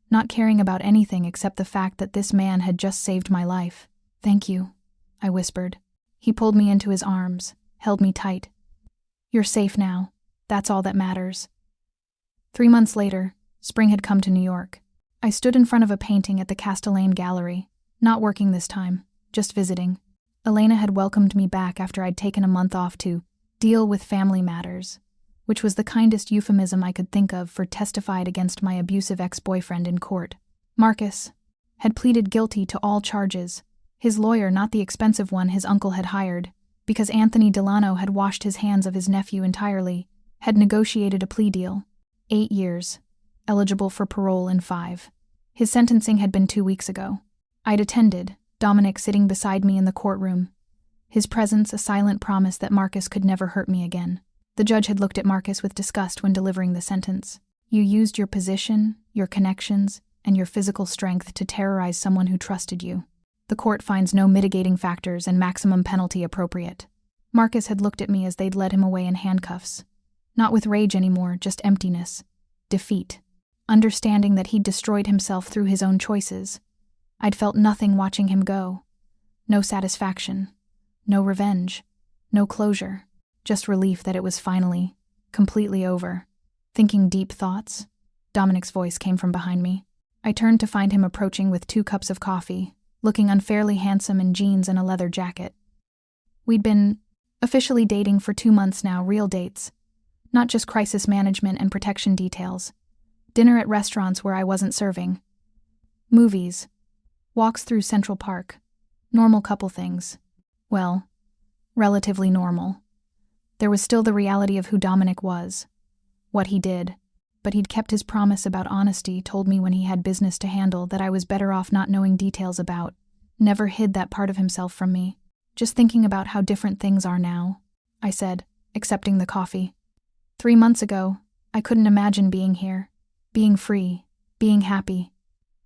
Not caring about anything except the fact that this man had just saved my life. Thank you, I whispered. He pulled me into his arms, held me tight. You're safe now. That's all that matters. 3 months later, spring had come to New York. I stood in front of a painting at the Castellane Gallery, not working this time, just visiting. Elena had welcomed me back after I'd taken a month off to deal with family matters, which was the kindest euphemism I could think of for testified against my abusive ex-boyfriend in court. Marcus had pleaded guilty to all charges, his lawyer not the expensive one his uncle had hired, because Anthony Delano had washed his hands of his nephew entirely, had negotiated a plea deal. 8 years, eligible for parole in 5. His sentencing had been 2 weeks ago. I'd attended, Dominic sitting beside me in the courtroom, his presence a silent promise that Marcus could never hurt me again. The judge had looked at Marcus with disgust when delivering the sentence. You used your position, your connections, and your physical strength to terrorize someone who trusted you. The court finds no mitigating factors and maximum penalty appropriate. Marcus had looked at me as they'd led him away in handcuffs. Not with rage anymore, just emptiness. Defeat. Understanding that he'd destroyed himself through his own choices. I'd felt nothing watching him go. No satisfaction. No revenge. No closure. Just relief that it was finally, completely over. Thinking deep thoughts, Dominic's voice came from behind me. I turned to find him approaching with 2 cups of coffee, looking unfairly handsome in jeans and a leather jacket. We'd been officially dating for 2 months now, real dates. Not just crisis management and protection details. Dinner at restaurants where I wasn't serving. Movies. Walks through Central Park. Normal couple things. Well, relatively normal. There was still the reality of who Dominic was, what he did, but he'd kept his promise about honesty, told me when he had business to handle that I was better off not knowing details about, never hid that part of himself from me. Just thinking about how different things are now, I said, accepting the coffee. 3 months ago, I couldn't imagine being here, being free, being happy.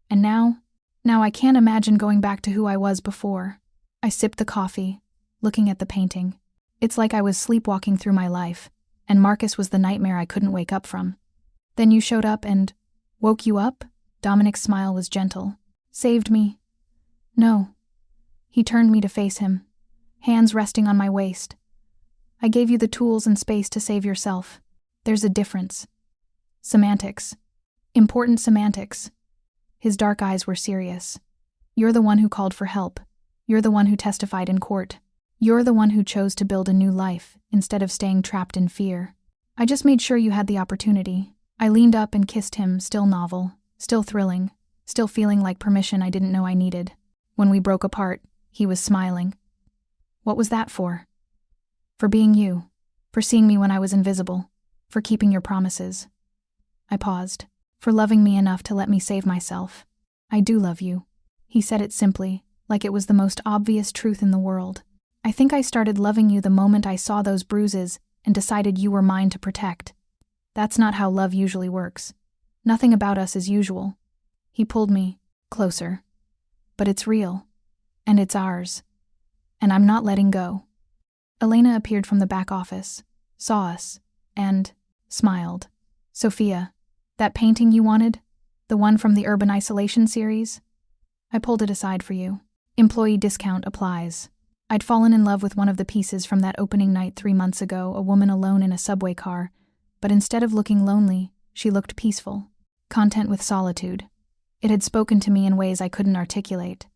And now I can't imagine going back to who I was before. I sipped the coffee, looking at the painting. It's like I was sleepwalking through my life, and Marcus was the nightmare I couldn't wake up from. Then you showed up and woke you up? Dominic's smile was gentle. Saved me? No. He turned me to face him, hands resting on my waist. I gave you the tools and space to save yourself. There's a difference. Semantics. Important semantics. His dark eyes were serious. You're the one who called for help. You're the one who testified in court. You're the one who chose to build a new life instead of staying trapped in fear. I just made sure you had the opportunity. I leaned up and kissed him, still novel, still thrilling, still feeling like permission I didn't know I needed. When we broke apart, he was smiling. What was that for? For being you. For seeing me when I was invisible. For keeping your promises. I paused. For loving me enough to let me save myself. I do love you. He said it simply, like it was the most obvious truth in the world. I think I started loving you the moment I saw those bruises and decided you were mine to protect. That's not how love usually works. Nothing about us is usual. He pulled me closer. But it's real. And it's ours. And I'm not letting go. Elena appeared from the back office, saw us, and smiled. Sophia, that painting you wanted? The one from the Urban Isolation series? I pulled it aside for you. Employee discount applies. I'd fallen in love with one of the pieces from that opening night 3 months ago, a woman alone in a subway car, but instead of looking lonely, she looked peaceful, content with solitude. It had spoken to me in ways I couldn't articulate.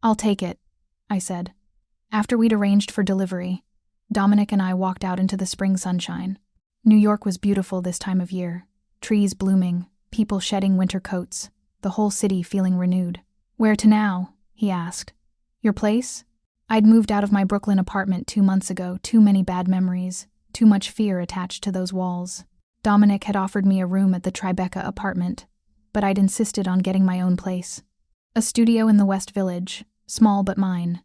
I'll take it, I said. After we'd arranged for delivery, Dominic and I walked out into the spring sunshine. New York was beautiful this time of year. Trees blooming, people shedding winter coats, the whole city feeling renewed. Where to now? He asked. Your place? I'd moved out of my Brooklyn apartment 2 months ago, too many bad memories, too much fear attached to those walls. Dominic had offered me a room at the Tribeca apartment, but I'd insisted on getting my own place. A studio in the West Village, small but mine.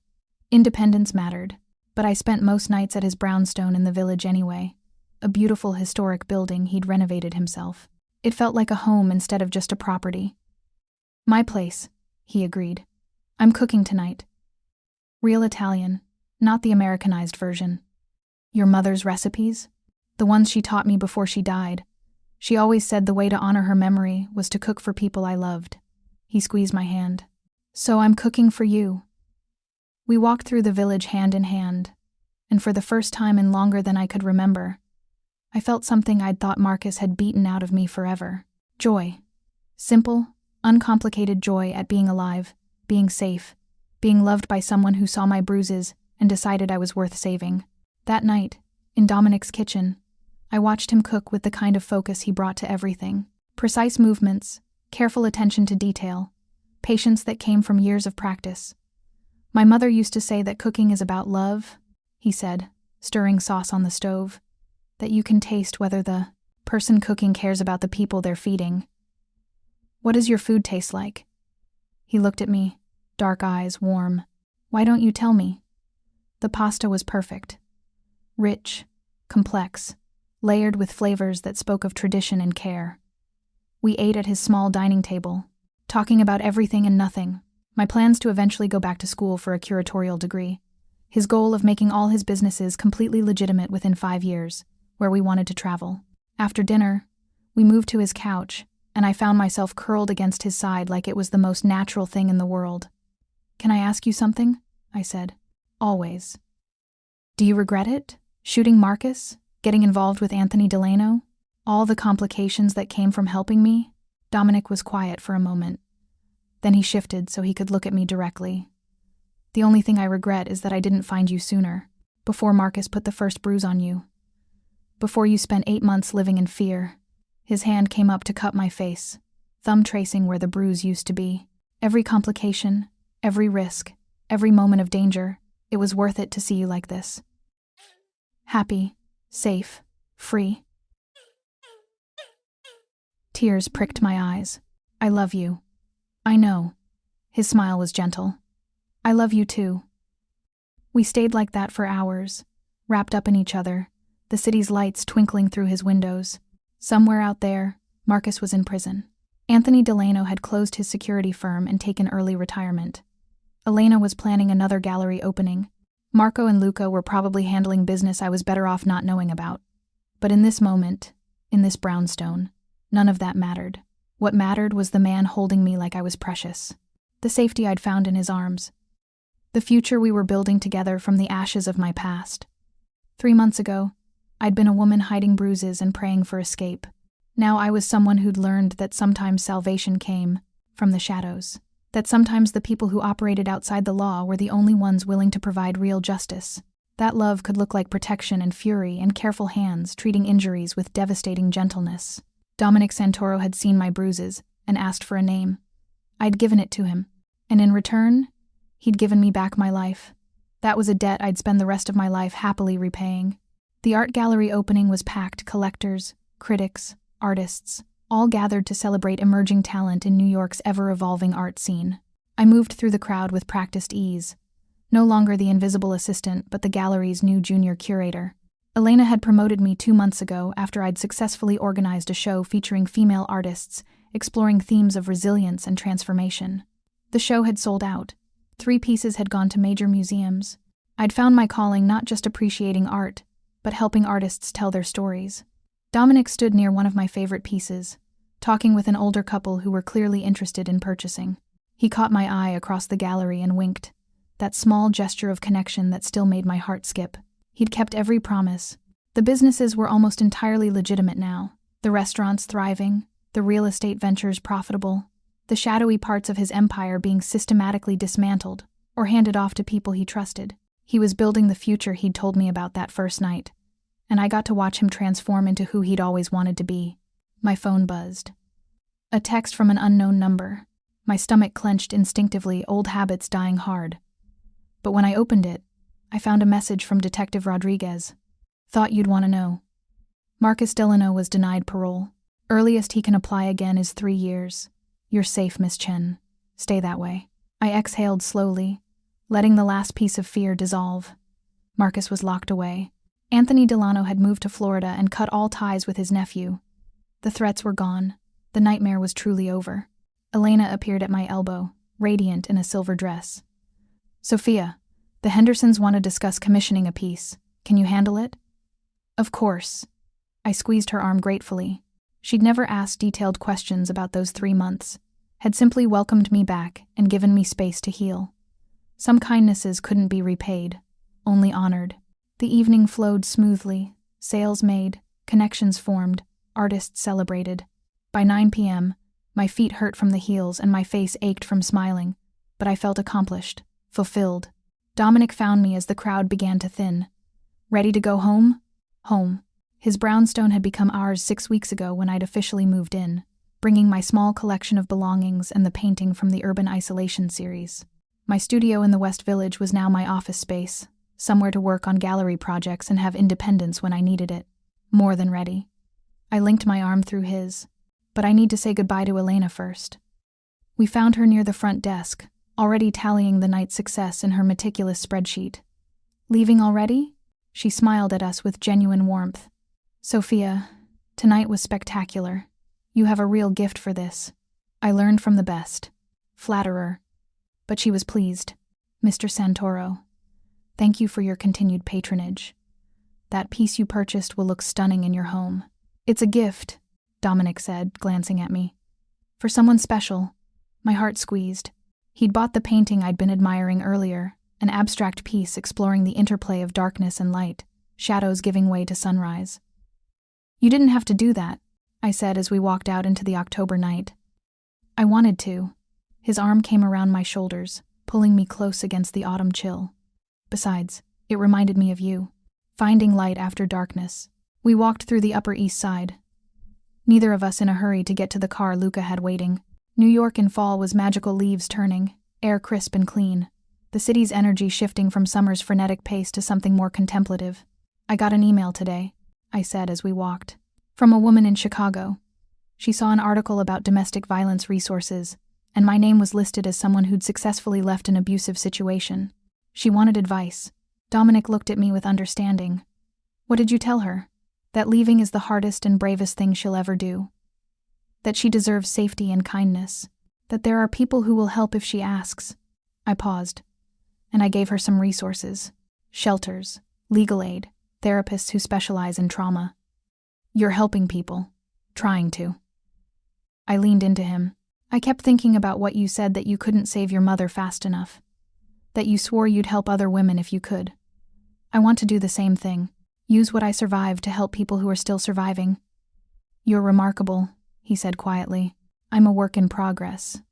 Independence mattered, but I spent most nights at his brownstone in the village anyway. A beautiful historic building he'd renovated himself. It felt like a home instead of just a property. My place, he agreed. I'm cooking tonight. Real Italian, not the Americanized version. Your mother's recipes? The ones she taught me before she died. She always said the way to honor her memory was to cook for people I loved. He squeezed my hand. So I'm cooking for you. We walked through the village hand in hand, and for the first time in longer than I could remember, I felt something I'd thought Marcus had beaten out of me forever. Joy. Simple, uncomplicated joy at being alive, being safe, being loved by someone who saw my bruises and decided I was worth saving. That night, in Dominic's kitchen, I watched him cook with the kind of focus he brought to everything. Precise movements, careful attention to detail, patience that came from years of practice. My mother used to say that cooking is about love, he said, stirring sauce on the stove, that you can taste whether the person cooking cares about the people they're feeding. What does your food taste like? He looked at me, dark eyes, warm. Why don't you tell me? The pasta was perfect. Rich, complex, layered with flavors that spoke of tradition and care. We ate at his small dining table, talking about everything and nothing. My plans to eventually go back to school for a curatorial degree. His goal of making all his businesses completely legitimate within 5 years, where we wanted to travel. After dinner, we moved to his couch, and I found myself curled against his side like it was the most natural thing in the world. Can I ask you something? I said. Always. Do you regret it? Shooting Marcus? Getting involved with Anthony Delano? All the complications that came from helping me? Dominic was quiet for a moment. Then he shifted so he could look at me directly. The only thing I regret is that I didn't find you sooner, before Marcus put the first bruise on you. Before you spent 8 months living in fear. His hand came up to cup my face, thumb tracing where the bruise used to be. Every complication, every risk, every moment of danger, it was worth it to see you like this. Happy, safe, free. Tears pricked my eyes. I love you. I know. His smile was gentle. I love you too. We stayed like that for hours, wrapped up in each other, the city's lights twinkling through his windows. Somewhere out there, Marcus was in prison. Anthony Delano had closed his security firm and taken early retirement. Elena was planning another gallery opening. Marco and Luca were probably handling business I was better off not knowing about. But in this moment, in this brownstone, none of that mattered. What mattered was the man holding me like I was precious. The safety I'd found in his arms. The future we were building together from the ashes of my past. 3 months ago, I'd been a woman hiding bruises and praying for escape. Now I was someone who'd learned that sometimes salvation came from the shadows. That sometimes the people who operated outside the law were the only ones willing to provide real justice. That love could look like protection and fury and careful hands treating injuries with devastating gentleness. Dominic Santoro had seen my bruises and asked for a name. I'd given it to him, and in return, he'd given me back my life. That was a debt I'd spend the rest of my life happily repaying. The art gallery opening was packed collectors, critics, artists, all gathered to celebrate emerging talent in New York's ever-evolving art scene. I moved through the crowd with practiced ease. No longer the invisible assistant, but the gallery's new junior curator. Elena had promoted me 2 months ago after I'd successfully organized a show featuring female artists exploring themes of resilience and transformation. The show had sold out. 3 pieces had gone to major museums. I'd found my calling not just appreciating art, but helping artists tell their stories. Dominic stood near one of my favorite pieces, talking with an older couple who were clearly interested in purchasing. He caught my eye across the gallery and winked, that small gesture of connection that still made my heart skip. He'd kept every promise. The businesses were almost entirely legitimate now, the restaurants thriving, the real estate ventures profitable, the shadowy parts of his empire being systematically dismantled or handed off to people he trusted. He was building the future he'd told me about that first night, and I got to watch him transform into who he'd always wanted to be. My phone buzzed. A text from an unknown number. My stomach clenched instinctively, old habits dying hard. But when I opened it, I found a message from Detective Rodriguez. Thought you'd want to know. Marcus Delano was denied parole. Earliest he can apply again is 3 years. You're safe, Miss Chen. Stay that way. I exhaled slowly, letting the last piece of fear dissolve. Marcus was locked away. Anthony Delano had moved to Florida and cut all ties with his nephew. The threats were gone. The nightmare was truly over. Elena appeared at my elbow, radiant in a silver dress. Sophia, the Hendersons want to discuss commissioning a piece. Can you handle it? Of course. I squeezed her arm gratefully. She'd never asked detailed questions about those 3 months, had simply welcomed me back and given me space to heal. Some kindnesses couldn't be repaid, only honored. The evening flowed smoothly, sales made, connections formed, artists celebrated. By 9 p.m., my feet hurt from the heels and my face ached from smiling, but I felt accomplished, fulfilled. Dominic found me as the crowd began to thin. Ready to go home? Home. His brownstone had become ours 6 weeks ago when I'd officially moved in, bringing my small collection of belongings and the painting from the Urban Isolation series. My studio in the West Village was now my office space, somewhere to work on gallery projects and have independence when I needed it. More than ready. I linked my arm through his, but I need to say goodbye to Elena first. We found her near the front desk, already tallying the night's success in her meticulous spreadsheet. Leaving already? She smiled at us with genuine warmth. Sophia, tonight was spectacular. You have a real gift for this. I learned from the best. Flatterer. But she was pleased. Mr. Santoro, thank you for your continued patronage. That piece you purchased will look stunning in your home. It's a gift, Dominic said, glancing at me. For someone special. My heart squeezed. He'd bought the painting I'd been admiring earlier, an abstract piece exploring the interplay of darkness and light, shadows giving way to sunrise. You didn't have to do that, I said as we walked out into the October night. I wanted to. His arm came around my shoulders, pulling me close against the autumn chill. Besides, it reminded me of you. Finding light after darkness. We walked through the Upper East Side. Neither of us in a hurry to get to the car Luca had waiting. New York in fall was magical, leaves turning, air crisp and clean, the city's energy shifting from summer's frenetic pace to something more contemplative. "I got an email today," I said as we walked, "from a woman in Chicago. She saw an article about domestic violence resources, and my name was listed as someone who'd successfully left an abusive situation. She wanted advice." Dominic looked at me with understanding. "What did you tell her?" "That leaving is the hardest and bravest thing she'll ever do. That she deserves safety and kindness. That there are people who will help if she asks." I paused, and I gave her some resources. Shelters, legal aid, therapists who specialize in trauma. "You're helping people. Trying to." I leaned into him. "I kept thinking about what you said, that you couldn't save your mother fast enough. That you swore you'd help other women if you could. I want to do the same thing. Use what I survived to help people who are still surviving." "You're remarkable," he said quietly. "I'm a work in progress."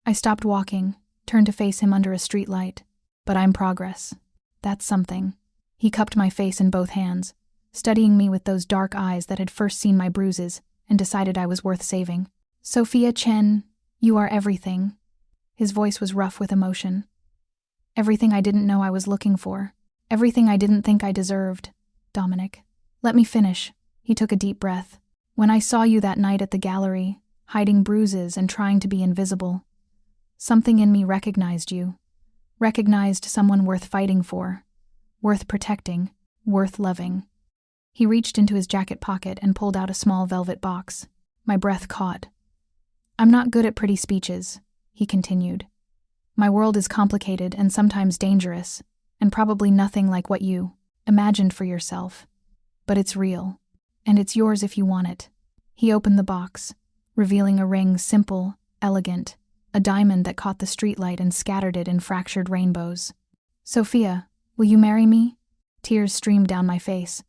I stopped walking, turned to face him under a street light. "But I'm progress. That's something." He cupped my face in both hands, studying me with those dark eyes that had first seen my bruises and decided I was worth saving. "Sophia Chen, you are everything." His voice was rough with emotion. "Everything I didn't know I was looking for. Everything I didn't think I deserved." "Dominic, let me finish." He took a deep breath. "When I saw you that night at the gallery, hiding bruises and trying to be invisible, something in me recognized you. Recognized someone worth fighting for, worth protecting, worth loving." He reached into his jacket pocket and pulled out a small velvet box. My breath caught. "I'm not good at pretty speeches," he continued. "My world is complicated and sometimes dangerous, and probably nothing like what you imagined for yourself. But it's real, and it's yours if you want it." He opened the box, revealing a ring, simple, elegant, a diamond that caught the streetlight and scattered it in fractured rainbows. "Sophia, will you marry me?" Tears streamed down my face,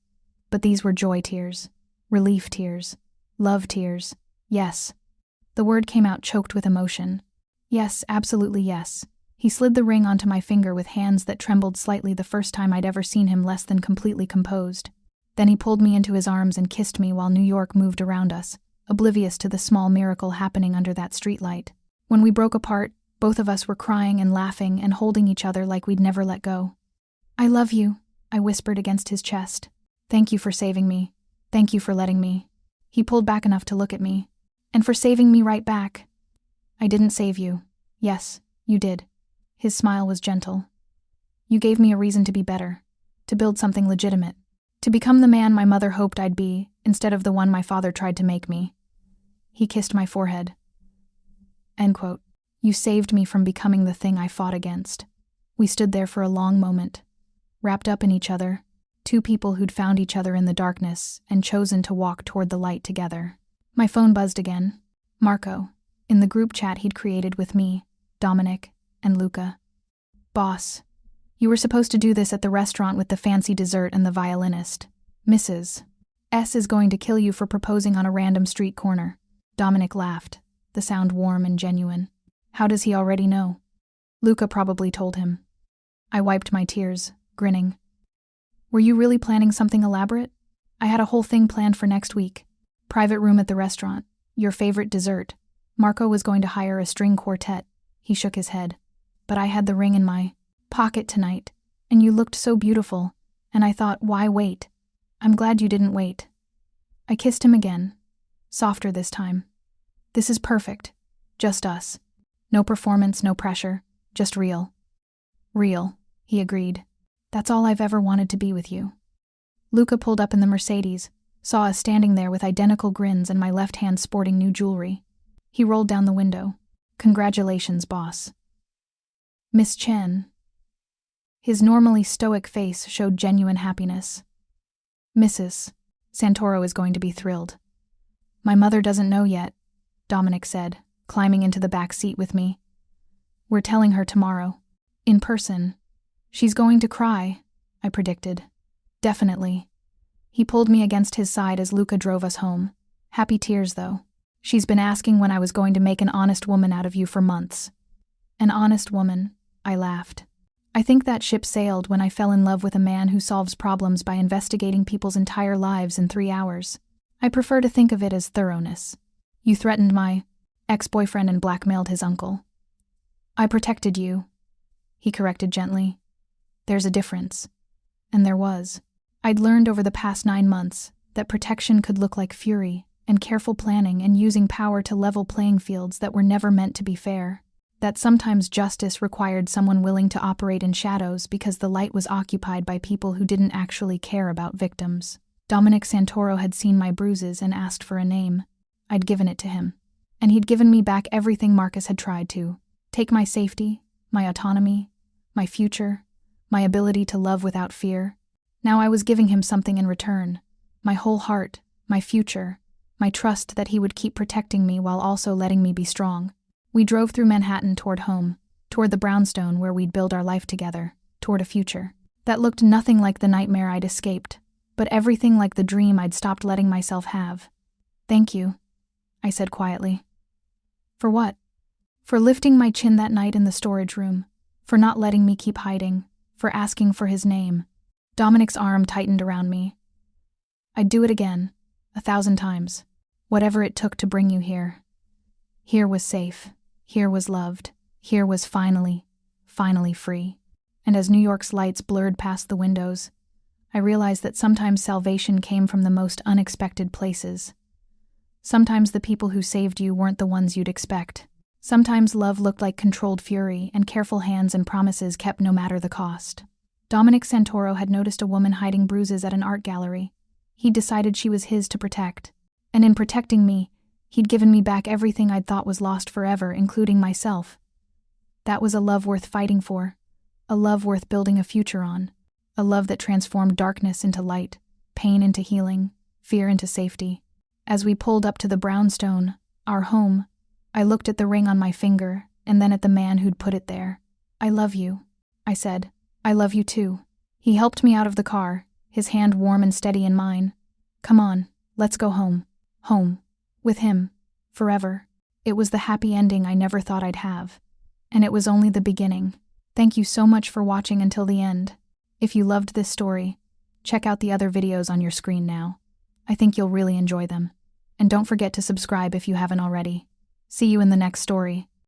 but these were joy tears, relief tears, love tears. "Yes." The word came out choked with emotion. "Yes, absolutely yes." He slid the ring onto my finger with hands that trembled slightly, the first time I'd ever seen him less than completely composed. Then he pulled me into his arms and kissed me while New York moved around us, oblivious to the small miracle happening under that streetlight. When we broke apart, both of us were crying and laughing and holding each other like we'd never let go. "I love you," I whispered against his chest. "Thank you for saving me. Thank you for letting me." He pulled back enough to look at me. "And for saving me right back." "I didn't save you." "Yes, you did." His smile was gentle. "You gave me a reason to be better, to build something legitimate, to become the man my mother hoped I'd be instead of the one my father tried to make me." He kissed my forehead. End quote. "You saved me from becoming the thing I fought against." We stood there for a long moment, wrapped up in each other, two people who'd found each other in the darkness and chosen to walk toward the light together. My phone buzzed again. Marco, in the group chat he'd created with me, Dominic, and Luca. "Boss, you were supposed to do this at the restaurant with the fancy dessert and the violinist. Mrs. S is going to kill you for proposing on a random street corner." Dominic laughed, the sound warm and genuine. "How does he already know?" "Luca probably told him." I wiped my tears, grinning. "Were you really planning something elaborate?" "I had a whole thing planned for next week. Private room at the restaurant, your favorite dessert. Marco was going to hire a string quartet." He shook his head. "But I had the ring in my pocket tonight, and you looked so beautiful, and I thought, why wait? I'm glad you didn't wait." I kissed him again, softer this time. "This is perfect. Just us. No performance, no pressure, just real." "Real," he agreed. "That's all I've ever wanted to be with you." Luca pulled up in the Mercedes, saw us standing there with identical grins and my left hand sporting new jewelry. He rolled down the window. "Congratulations, boss." "Miss Chen." His normally stoic face showed genuine happiness. "Mrs. Santoro is going to be thrilled." "My mother doesn't know yet," Dominic said, climbing into the back seat with me. "We're telling her tomorrow. In person. She's going to cry," I predicted. "Definitely." He pulled me against his side as Luca drove us home. Happy tears, though. "She's been asking when I was going to make an honest woman out of you for months." "An honest woman," I laughed. "I think that ship sailed when I fell in love with a man who solves problems by investigating people's entire lives in 3 hours. I prefer to think of it as thoroughness." "You threatened my ex-boyfriend and blackmailed his uncle. I protected you, he corrected gently. There's a difference. And there was. I'd learned over the past 9 months that protection could look like fury and careful planning and using power to level playing fields that were never meant to be fair. That sometimes justice required someone willing to operate in shadows because the light was occupied by people who didn't actually care about victims. Dominic Santoro had seen my bruises and asked for a name. I'd given it to him. And he'd given me back everything Marcus had tried to. Take my safety, my autonomy, my future, my ability to love without fear. Now I was giving him something in return. My whole heart, my future, my trust that he would keep protecting me while also letting me be strong. We drove through Manhattan toward home, toward the brownstone where we'd build our life together, toward a future that looked nothing like the nightmare I'd escaped, but everything like the dream I'd stopped letting myself have. Thank you, I said quietly. For what? For lifting my chin that night in the storage room, for not letting me keep hiding, for asking for his name. Dominic's arm tightened around me. I'd do it again, 1,000 times, whatever it took to bring you here. Here was safe, here was loved, here was finally free. And as New York's lights blurred past the windows, I realized that sometimes salvation came from the most unexpected places. Sometimes the people who saved you weren't the ones you'd expect. Sometimes love looked like controlled fury and careful hands and promises kept no matter the cost. Dominic Santoro had noticed a woman hiding bruises at an art gallery. He'd decided she was his to protect. And in protecting me, he'd given me back everything I'd thought was lost forever, including myself. That was a love worth fighting for. A love worth building a future on. A love that transformed darkness into light, pain into healing, fear into safety. As we pulled up to the brownstone, our home, I looked at the ring on my finger and then at the man who'd put it there. I love you, I said. I love you too. He helped me out of the car, his hand warm and steady in mine. Come on, let's go home. Home. With him. Forever. It was the happy ending I never thought I'd have. And it was only the beginning. Thank you so much for watching until the end. If you loved this story, check out the other videos on your screen now. I think you'll really enjoy them. And don't forget to subscribe if you haven't already. See you in the next story.